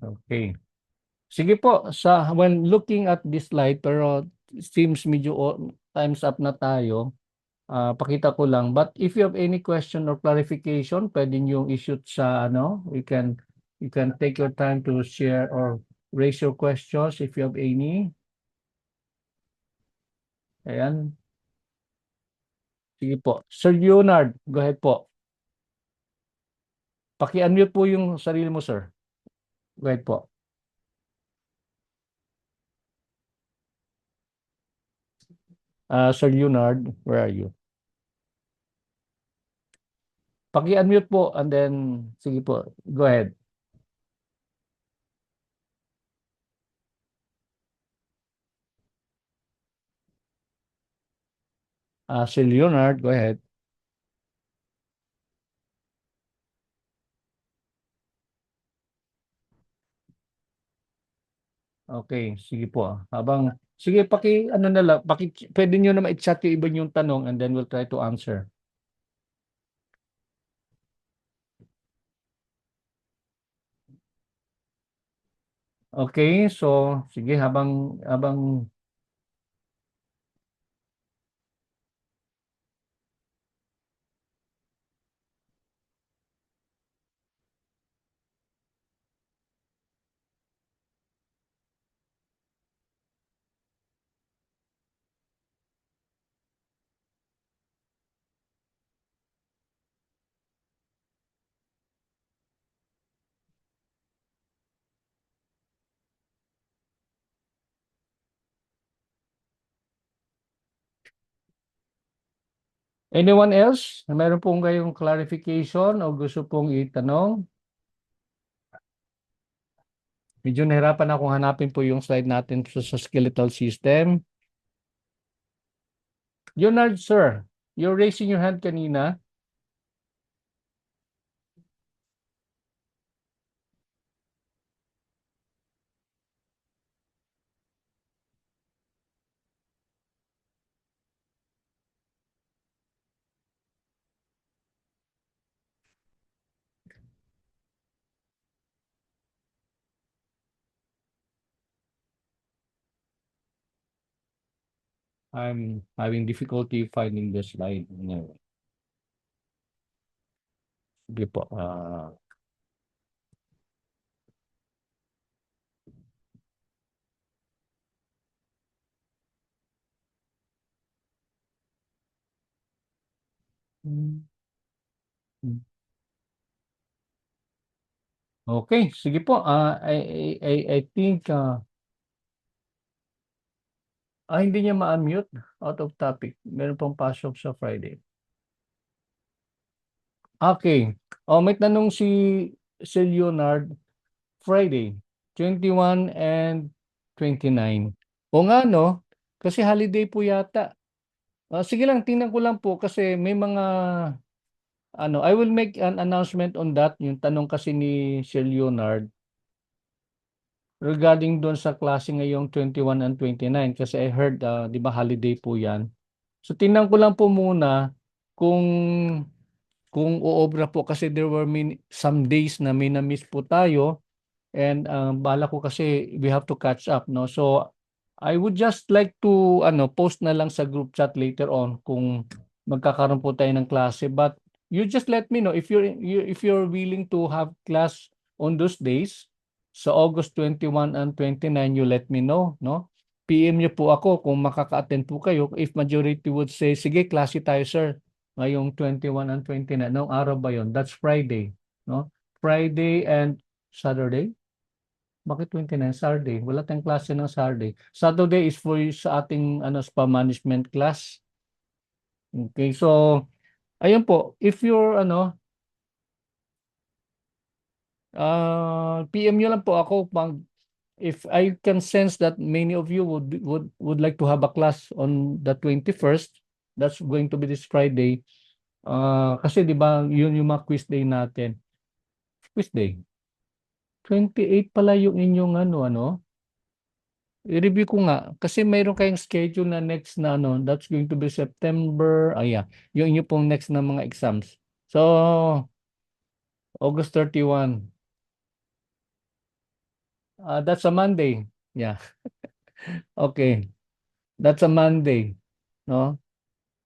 Okay. Sige po, when looking at this slide, pero it seems medyo time's up na tayo. Pakita ko lang. But if you have any question or clarification, pwede niyong i-shoot sa ano, you can take your time to share or raise your questions if you have any. Ayan. Sige po. Sir Leonard, go ahead po. Paki-unmute po yung sarili mo, sir. Go ahead po. Sir Leonard, where are you? Paki-unmute po and then, sige po, go ahead. Sir Leonard, go ahead. Okay, sige po. Sige, ano na lang, pwede nyo na ma-chat yung iba yung tanong and then we'll try to answer. Okay, so sige habang anyone else? Meron pong kayong clarification o gusto pong itanong? Medyo nahirapan akong hanapin po yung slide natin sa skeletal system. Leonard, sir, you're raising your hand kanina. I'm having difficulty finding the slide. No. Sige po. Mm, mm. Okay, sige po. I think hindi niya ma-unmute. Out of topic. Meron pong pasok sa Friday. Okay. May tanong si Leonard. Friday, 21 and 29. O nga no, kasi holiday po yata. Sige lang, tingnan ko lang po kasi may mga I will make an announcement on that. Yung tanong kasi ni Sir Leonard regarding doon sa klase ngayong 21 and 29 kasi I heard, 'di ba holiday po 'yan. So tingnan ko lang po muna kung uobra po kasi there were some days na may na-miss po tayo. And bala ko kasi we have to catch up, no? So I would just like to post na lang sa group chat later on kung magkakaroon po tayo ng klase. But you just let me know if you're willing to have class on those days. So August 21 and 29, you let me know, no? PM niyo po ako kung makaka-attend po kayo. If majority would say, sige, klase tayo, sir. Ngayong 21 and 29. Anong araw ba yon? That's Friday, no? Friday and Saturday? Bakit 29? Saturday. Wala tayong klase ng Saturday. Saturday is for sa ating spa management class. Okay, so ayun po, if you're PM nyo lang po ako if I can sense that many of you would like to have a class on the 21st. That's going to be this Friday. Kasi 'di ba, yun yung mga quiz day natin. Quiz day. 28 pala yung inyong I-review ko nga kasi mayroon kayong schedule na next na that's going to be September. Yeah, yung inyo pong next na mga exams. So, August 31. That's a Monday. Yeah. Okay. That's a Monday, no?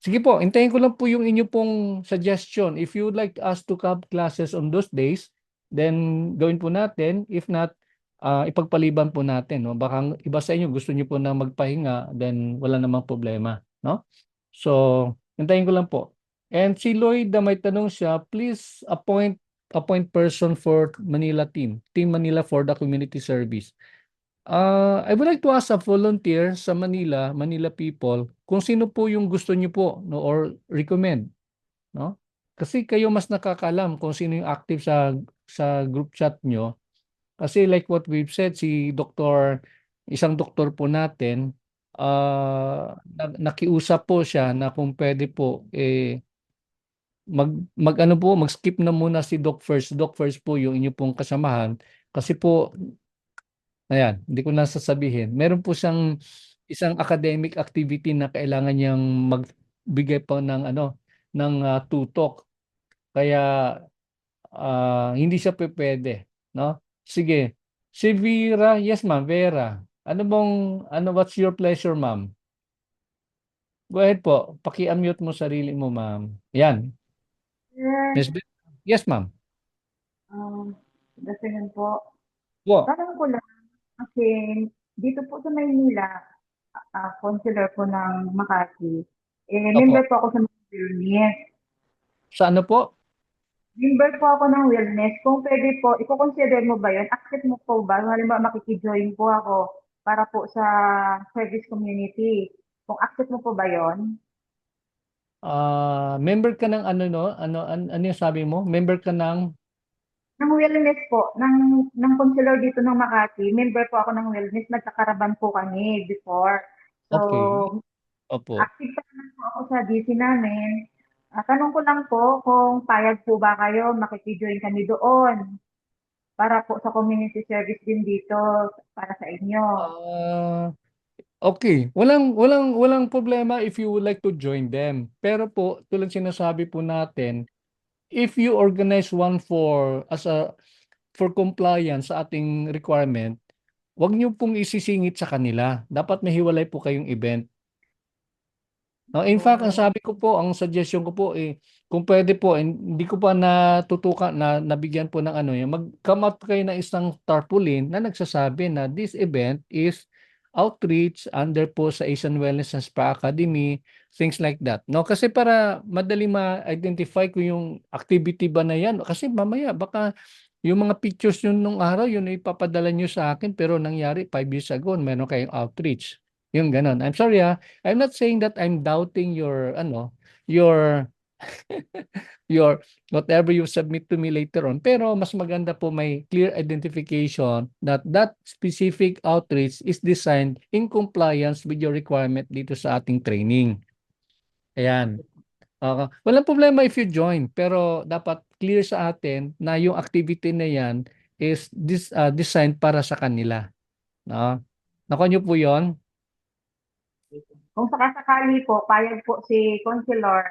Sige po, hintayin ko lang po yung inyo pong suggestion. If you would like us to have classes on those days, then gawin po natin. If not, ipagpaliban po natin. No? Baka iba sa inyo gusto niyo po na magpahinga, then wala namang problema. No? So, hintayin ko lang po. And si Lloyd, may tanong siya, please appoint person for Manila team. Team Manila for the community service. I would like to ask a volunteer sa Manila people, kung sino po yung gusto niyo po, no, or recommend, no? Kasi kayo mas nakakaalam kung sino yung active sa group chat nyo. Kasi like what we've said, isang doktor po natin, nakiusap po siya na kung pwede po, mag-skip na muna si Doc First. Doc First po yung inyo pong kasamahan. Kasi po, ayan, hindi ko na sasabihin. Meron po siyang isang academic activity na kailangan niyang magbigay pa ng tutok. Kaya hindi siya pwede, no? Sige. Si Vera, yes ma'am, Vera. What's your pleasure, ma'am? Go ahead po. Paki-unmute mo sarili mo, ma'am. Yan. Sir, Miss Vera. Yes, ma'am. good afternoon po. Po. Tanong ko lang, kasi dito po sa Maynila, counselor po ng Makati, member Opo. po ako sa wellness. Sa ano po? Member po ako ng wellness. Kung pwede po, i-consider mo ba yun? Accept mo po ba? Halimbawa, makikijoin po ako para po sa service community. Kung accept mo po ba yun? Member ka ng ano yung sabi mo? Member ka ng Ng wellness po, ng counselor dito ng Makati, member po ako ng wellness, nagkakaraban po kami before. So, okay. Opo. active pa naman po ako sa GC namin. Tanong ko lang po kung payag po ba kayo, makikijoin kami doon para po sa community service din dito para sa inyo. Ah, okay. Walang problema if you would like to join them. Pero po, tulad sinasabi po natin, if you organize one for compliance sa ating requirement, wag niyo pong isisingit sa kanila. Dapat may hiwalay po kayong event. No, in fact, ang Oo. sabi ko po, ang suggestion ko po kung pwede po, hindi ko pa natutukan na nabigyan po ng ano, yung mag-come up kayo ng isang tarpaulin na nagsasabi na this event is outreach under po sa Asian Wellness and Spa Academy, things like that. No, kasi para madali ma-identify ko yung activity ba na yan. Kasi mamaya baka yung mga pictures yun nung araw, yun ay ipapadala nyo sa akin pero nangyari 5 years ago, meron kayong outreach. Yung ganon. I'm sorry I'm not saying that I'm doubting your your your whatever you submit to me later on, pero mas maganda po may clear identification that that specific outreach is designed in compliance with your requirement dito sa ating training. Ayan. Okay. Walang problema if you join, pero dapat clear sa atin na yung activity na yan is designed para sa kanila. No? Nakuha niyo po yon? Kung sakasakali po, payag po si Consular,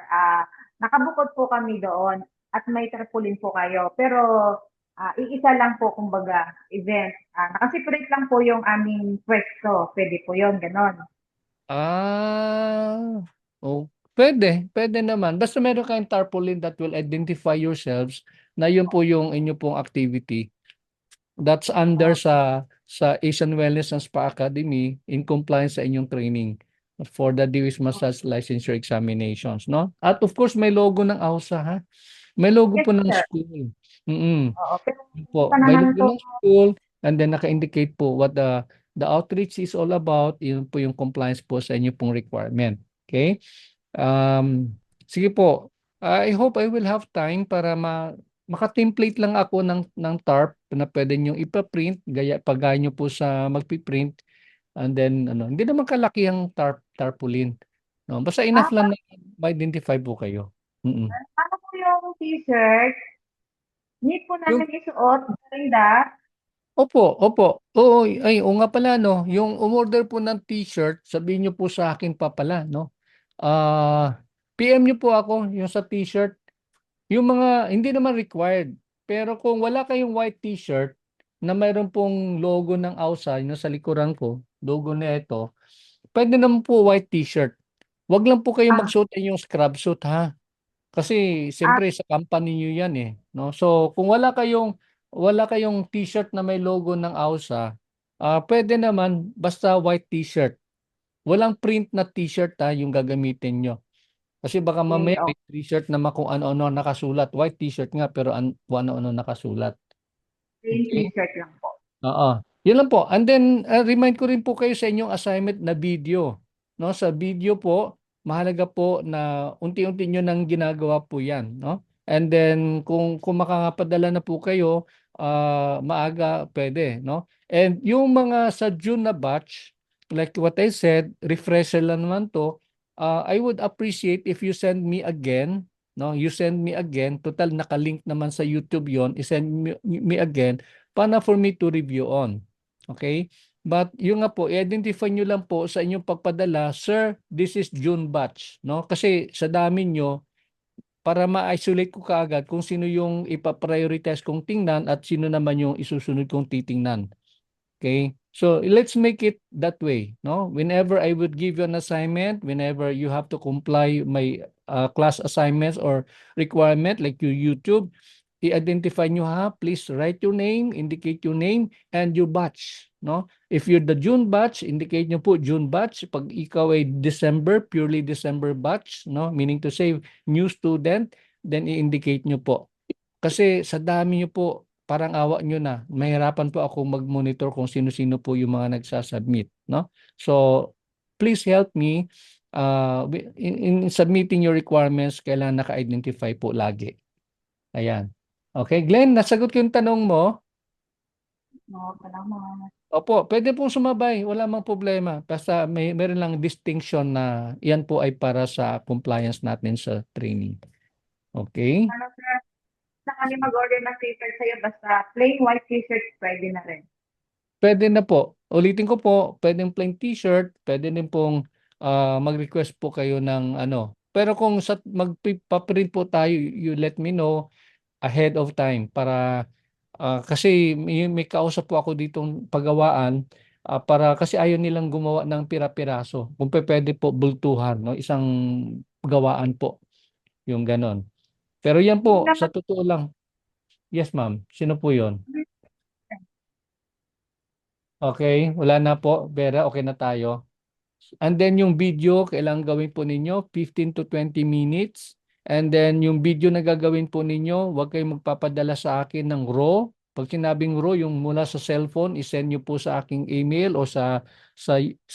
nakabukod po kami doon at may tarpaulin po kayo. Pero iisa lang po, kumbaga, event. Nakaseparate lang po yung aming pwesto. Pwede po yon ganon. Ah, oh, pwede naman. Basta meron kayong tarpaulin that will identify yourselves na yun po yung inyo pong activity. That's under sa Asian Wellness and Spa Academy in compliance sa inyong training for the Dewis Massage Licensure Examinations, no? At of course, may logo ng AUSA, ha? May logo Yes, po ng sir. school. Mm. Oo. Pero Yun hindi po, pa may naman logo po. ng school and then naka-indicate po what the outreach is all about. Yun po yung compliance po sa inyo pong requirement. Okay? Sige po. I hope I will have time para maka-template lang ako ng TARP na pwede nyo ipa-print pagaya nyo po sa magpi-print and then hindi naman kalaki ang tarpaulin. No, basta enough Ah, lang na ma-identify po kayo. Mm-mm. paano po yung t-shirt? Need po Yung namin isuot during that. Opo. Oo, oo nga pala no, yung umorder po ng t-shirt, sabihin niyo po sa akin pa pala no. PM niyo po ako yung sa t-shirt. Yung mga hindi naman required. Pero kung wala kayong white t-shirt na mayroon pong logo ng AUSA yung sa likuran ko, logo na ito, pwede naman po white t-shirt. Wag lang po kayong Ah, magsuot yung scrub suit ha. Kasi ah, siyempre sa company niyo 'yan no. So kung wala kayong t-shirt na may logo ng AUSA, pwede naman basta white t-shirt. Walang print na t-shirt yung gagamitin nyo. Kasi baka okay. mamaya may t-shirt na kung ano-ano nakasulat. White t-shirt nga pero kung ano-ano nakasulat. Plain Okay? t-shirt lang po. Oo. Yun lang po. And then, remind ko rin po kayo sa inyong assignment na video. No? Sa video po, mahalaga po na unti-unti nyo nang ginagawa po yan. No? And then, kung makakapadala na po kayo, maaga, pwede. No? And yung mga sa June na batch, like what I said, refresher lang naman to, I would appreciate if you send me again, no? You send me again, total nakalink naman sa YouTube yon, i-send me again para for me to review on. Okay? But yung nga po, i-identify nyo lang po sa inyong pagpadala, sir, this is June batch. No? Kasi sa dami nyo, para ma-isolate ko kaagad kung sino yung ipa-prioritize kong tingnan at sino naman yung isusunod kong titingnan. Okay? So let's make it that way, no? Whenever I would give you an assignment, whenever you have to comply my class assignments or requirement like your YouTube, i-identify nyo please write your name, indicate your name and your batch, no? If you're the June batch, indicate nyo po June batch. Pag ikaw ay December, purely December batch, no? Meaning to say new student, then i-indicate nyo po. Kasi sa dami nyo po, parang awa nyo na. Mahirapan po ako mag-monitor kung sino-sino po yung mga nagsasubmit. No? So, please help me in submitting your requirements. Kailangan naka-identify po lagi. Ayan. Okay, Glenn, nasagot ko yung tanong mo. No, salamat. Opo, pwede pong sumabay. Wala mang problema. Basta meron lang distinction na yan po ay para sa compliance natin sa training. Okay? Ano, sir? Na kami mag-order ng t-shirt sa'yo, basta plain white t-shirt, pwede na rin. Pwede na po. Ulitin ko po, pwedeng plain t-shirt, pwede din pong mag-request po kayo ng ano. Pero kung magpaprint po tayo, you let me know ahead of time para kasi may kausap po ako ditong pagawaan. para kasi ayaw nilang gumawa ng pira-piraso. Kung pwede po bultuhan, no? Isang gawaan po, yung ganon. Pero yan Hindi po, sa naman totoo lang. Yes, ma'am. Sino po yon? Okay, wala na po. Vera, okay na tayo. And then yung video, kailangan gawin po ninyo 15 to 20 minutes. And then yung video na gagawin po ninyo, huwag kayong magpapadala sa akin ng raw. Pag sinabing raw, yung mula sa cellphone, isend nyo po sa aking email o sa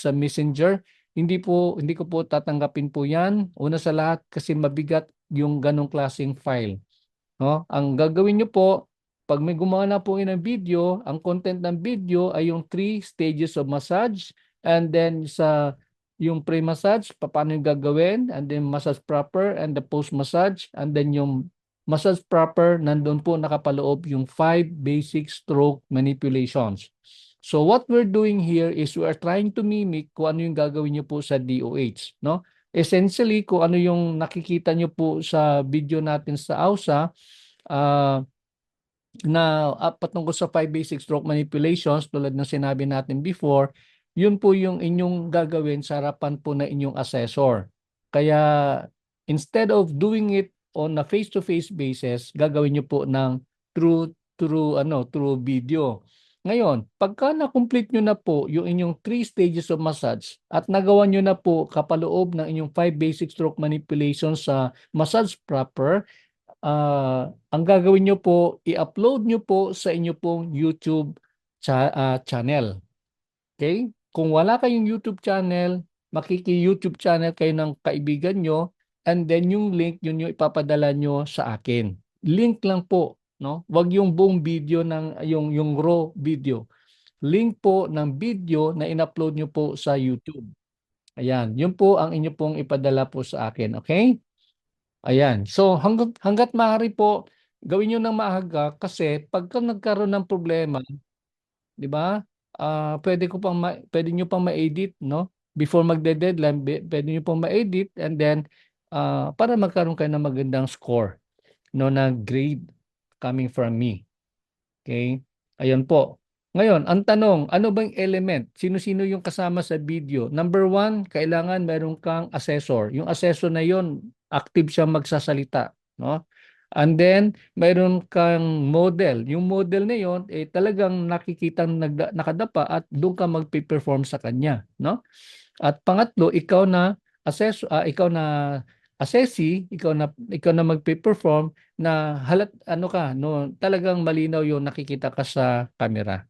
Messenger. Hindi ko po tatanggapin po yan. Una sa lahat kasi mabigat yung ganong klaseng file. No? Ang gagawin nyo po, pag may gumawa na po ng video, ang content ng video ay yung 3 stages of massage, and then yung pre-massage, paano yung gagawin, and then massage proper, and the post-massage, and then yung massage proper, nandun po nakapaloob yung 5 basic stroke manipulations. So what we're doing here is we are trying to mimic kung ano yung gagawin nyo po sa DOH. No? Essentially, kung ano yung nakikita nyo po sa video natin sa AUSA, ah, na patungkol sa 5 basic stroke manipulations tulad ng sinabi natin before, yun po yung inyong gagawin sa harapan po na inyong assessor. Kaya instead of doing it on a face-to-face basis, gagawin nyo po ng through video. Ngayon, pagka na-complete nyo na po yung inyong 3 stages of massage at nagawa nyo na po kapaloob ng inyong 5 basic stroke manipulations sa massage proper, ang gagawin nyo po, i-upload nyo po sa inyo pong YouTube channel. Okay? Kung wala kayong YouTube channel, makiki-YouTube channel kayo ng kaibigan nyo, and then yung link, yun yung ipapadala nyo sa akin. Link lang po, no? Wag yung buong video ng yung raw video. Link po ng video na in-upload nyo po sa YouTube. Ayan, yun po ang inyo pong ipadala po sa akin, okay? Ayan. So hanggat maaari po, gawin niyo ng maaga kasi pagka nagkaroon ng problema, 'di ba? Pwede niyo pang ma-edit, no? Before magde-deadline, pwede niyo pang ma-edit, and then para magkaroon kayo ng magandang score, no, na grade coming from me. Okay? Ayun po. Ngayon, ang tanong, ano bang element? Sino-sino yung kasama sa video? Number one, kailangan meron kang assessor. Yung assessor na yon, active siya magsasalita. No? And then, meron kang model. Yung model na yon, talagang nakikitang nakadapa at doon ka magpe-perform sa kanya. No? At pangatlo, ikaw na assessee, ikaw na magpe-perform na ano ka, no, talagang malinaw 'yung nakikita ka sa camera.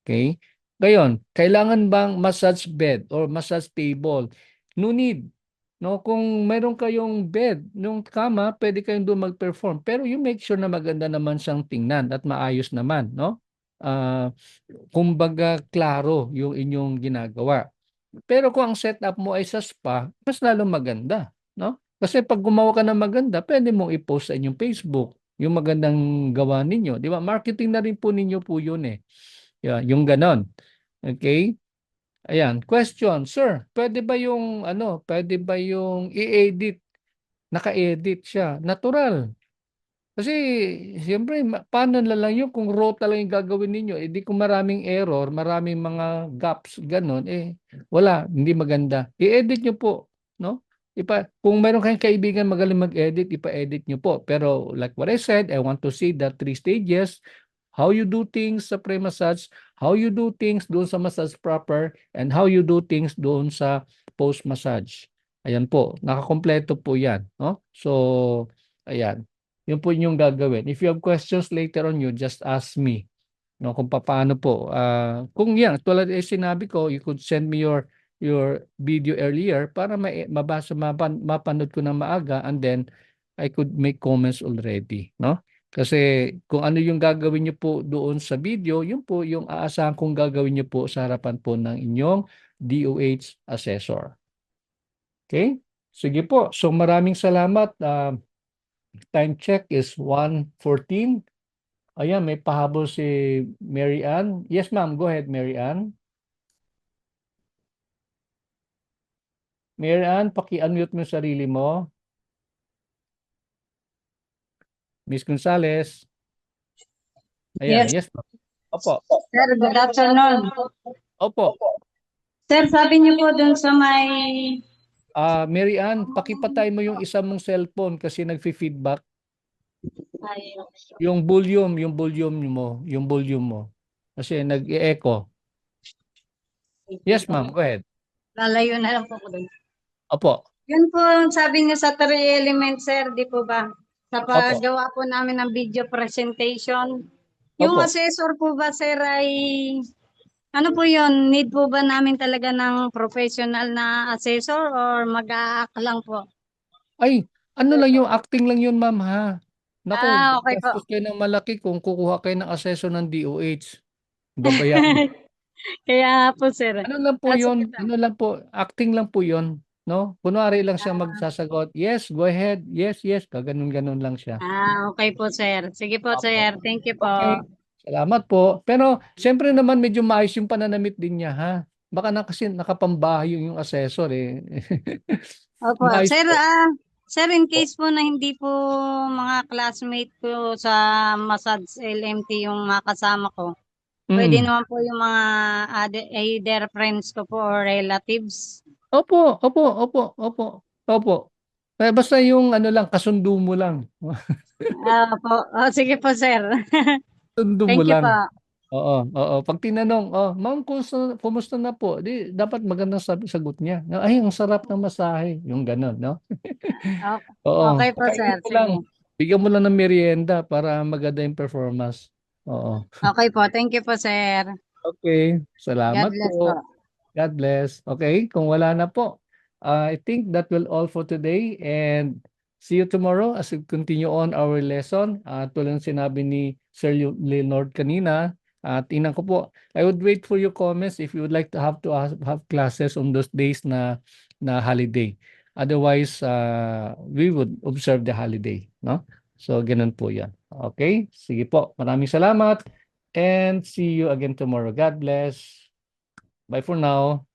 Okay? Ngayon, kailangan bang massage bed or massage table? No need. No, kung meron kayong bed, nung kama, pwede kayong doon mag-perform. Pero you make sure na maganda naman siyang tingnan at maayos naman, no? Ah, kumbaga klaro yung inyong ginagawa. Pero kung ang setup mo ay sa spa, mas lalong maganda, no? Kasi pag gumawa ka ng maganda, pwede mong i-post sa inyong Facebook yung magandang gawa ninyo, di ba? Marketing na rin po ninyo po yun eh. Yung ganon. Okay? Ayan, question, sir, pwede ba yung i-edit, naka-edit siya, natural. Kasi, siyempre, paano na lang yun kung raw talaga yung gagawin ninyo? Eh, di kung maraming error, maraming mga gaps, ganun, wala, hindi maganda. I-edit nyo po, no? Kung meron kayong kaibigan magaling mag-edit, ipa-edit nyo po. Pero, like what I said, I want to see the 3 stages, how you do things sa pre-massage, how you do things doon sa massage proper, and how you do things doon sa post-massage. Ayan po, nakakompleto po yan, no? So, ayan. Yun po yung gagawin. If you have questions later on, you just ask me. No, kung paano po. Kung yan, tulad sinabi ko, you could send me your video earlier para mapanood ko ng maaga, and then I could make comments already. No? Kasi kung ano yung gagawin niyo po doon sa video, yun po yung aasahan kong gagawin niyo po sa harapan po ng inyong DOH assessor. Okay? Sige po. So maraming salamat. Time check is 1:14. Ayan, may pahabol si Mary Ann. Yes, ma'am. Go ahead, Mary Ann. Mary Ann, paki-unmute mo yung sarili mo. Miss Gonzales. Ayan, Yes, yes, ma'am. Opo. sir. Good afternoon. Opo. Sir, sabi niyo po dun sa may... Mary Ann, pakipatay mo yung isa mong cellphone kasi nagfi-feedback. Yung volume mo. Kasi nag-e-echo. Yes, ma'am. Go ahead. Lalayo na lang po ko dun. Opo. Yun po ang sabi niyo sa 3 elements, sir, di po ba? Sa Opo. paggawa po namin ng video presentation. Yung Opo. assessor po ba, sir, ay ano po yun? Need po ba namin talaga ng professional na assessor or mag-a-act lang po? Ay, ano lang yung acting lang yun, ma'am, ha? Naku, Okay po. gastos kayo ng malaki kung kukuha kayo ng assessor ng DOH. Babayaran. Kaya nga po, sir. Ano lang po Sige yun? po. Ano lang po? Acting lang po yun. No? Kunwari lang siya magsasagot. Yes, go ahead. Yes, yes. Kaganon-ganon lang siya. Okay po, sir. Sige po, Opo. sir. Thank you po. Okay. Salamat po. Pero, siyempre naman, medyo maayos yung pananamit din niya, ha? Baka na kasi nakapambahay yung assessor, eh. Opo. Maayos Sir, po. sir, in case po na hindi po mga classmate ko sa Masads LMT yung mga kasama ko, pwede Mm. naman po yung mga either friends ko po or relatives. Opo, opo, opo, opo, opo. Basta yung ano lang, kasundo mo lang. Opo. Sige po, sir. Sundo mo Thank you po. lang. Oo, oo. Pag tinanong, ma'am, kumusta na po? Di, dapat magandang sagot niya. Ay, ang sarap ng masahe. Yung ganun, no? Oo. Okay po, sir. Pakainin mo lang. Sige. Bigyan mo lang ng merienda para maganda yung performance. Oo. Okay po. Thank you po, sir. Okay. God Salamat bless po. po. God bless. Okay, kung wala na po, I think that will all for today and see you tomorrow as we continue on our lesson. Tulad ng sinabi ni Sir Leonard kanina, tingnan ko po. I would wait for your comments if you would like to have classes on those days na holiday. Otherwise, we would observe the holiday, no? So, ganun po yan. Okay? Sige po. Maraming salamat and see you again tomorrow. God bless. Bye for now.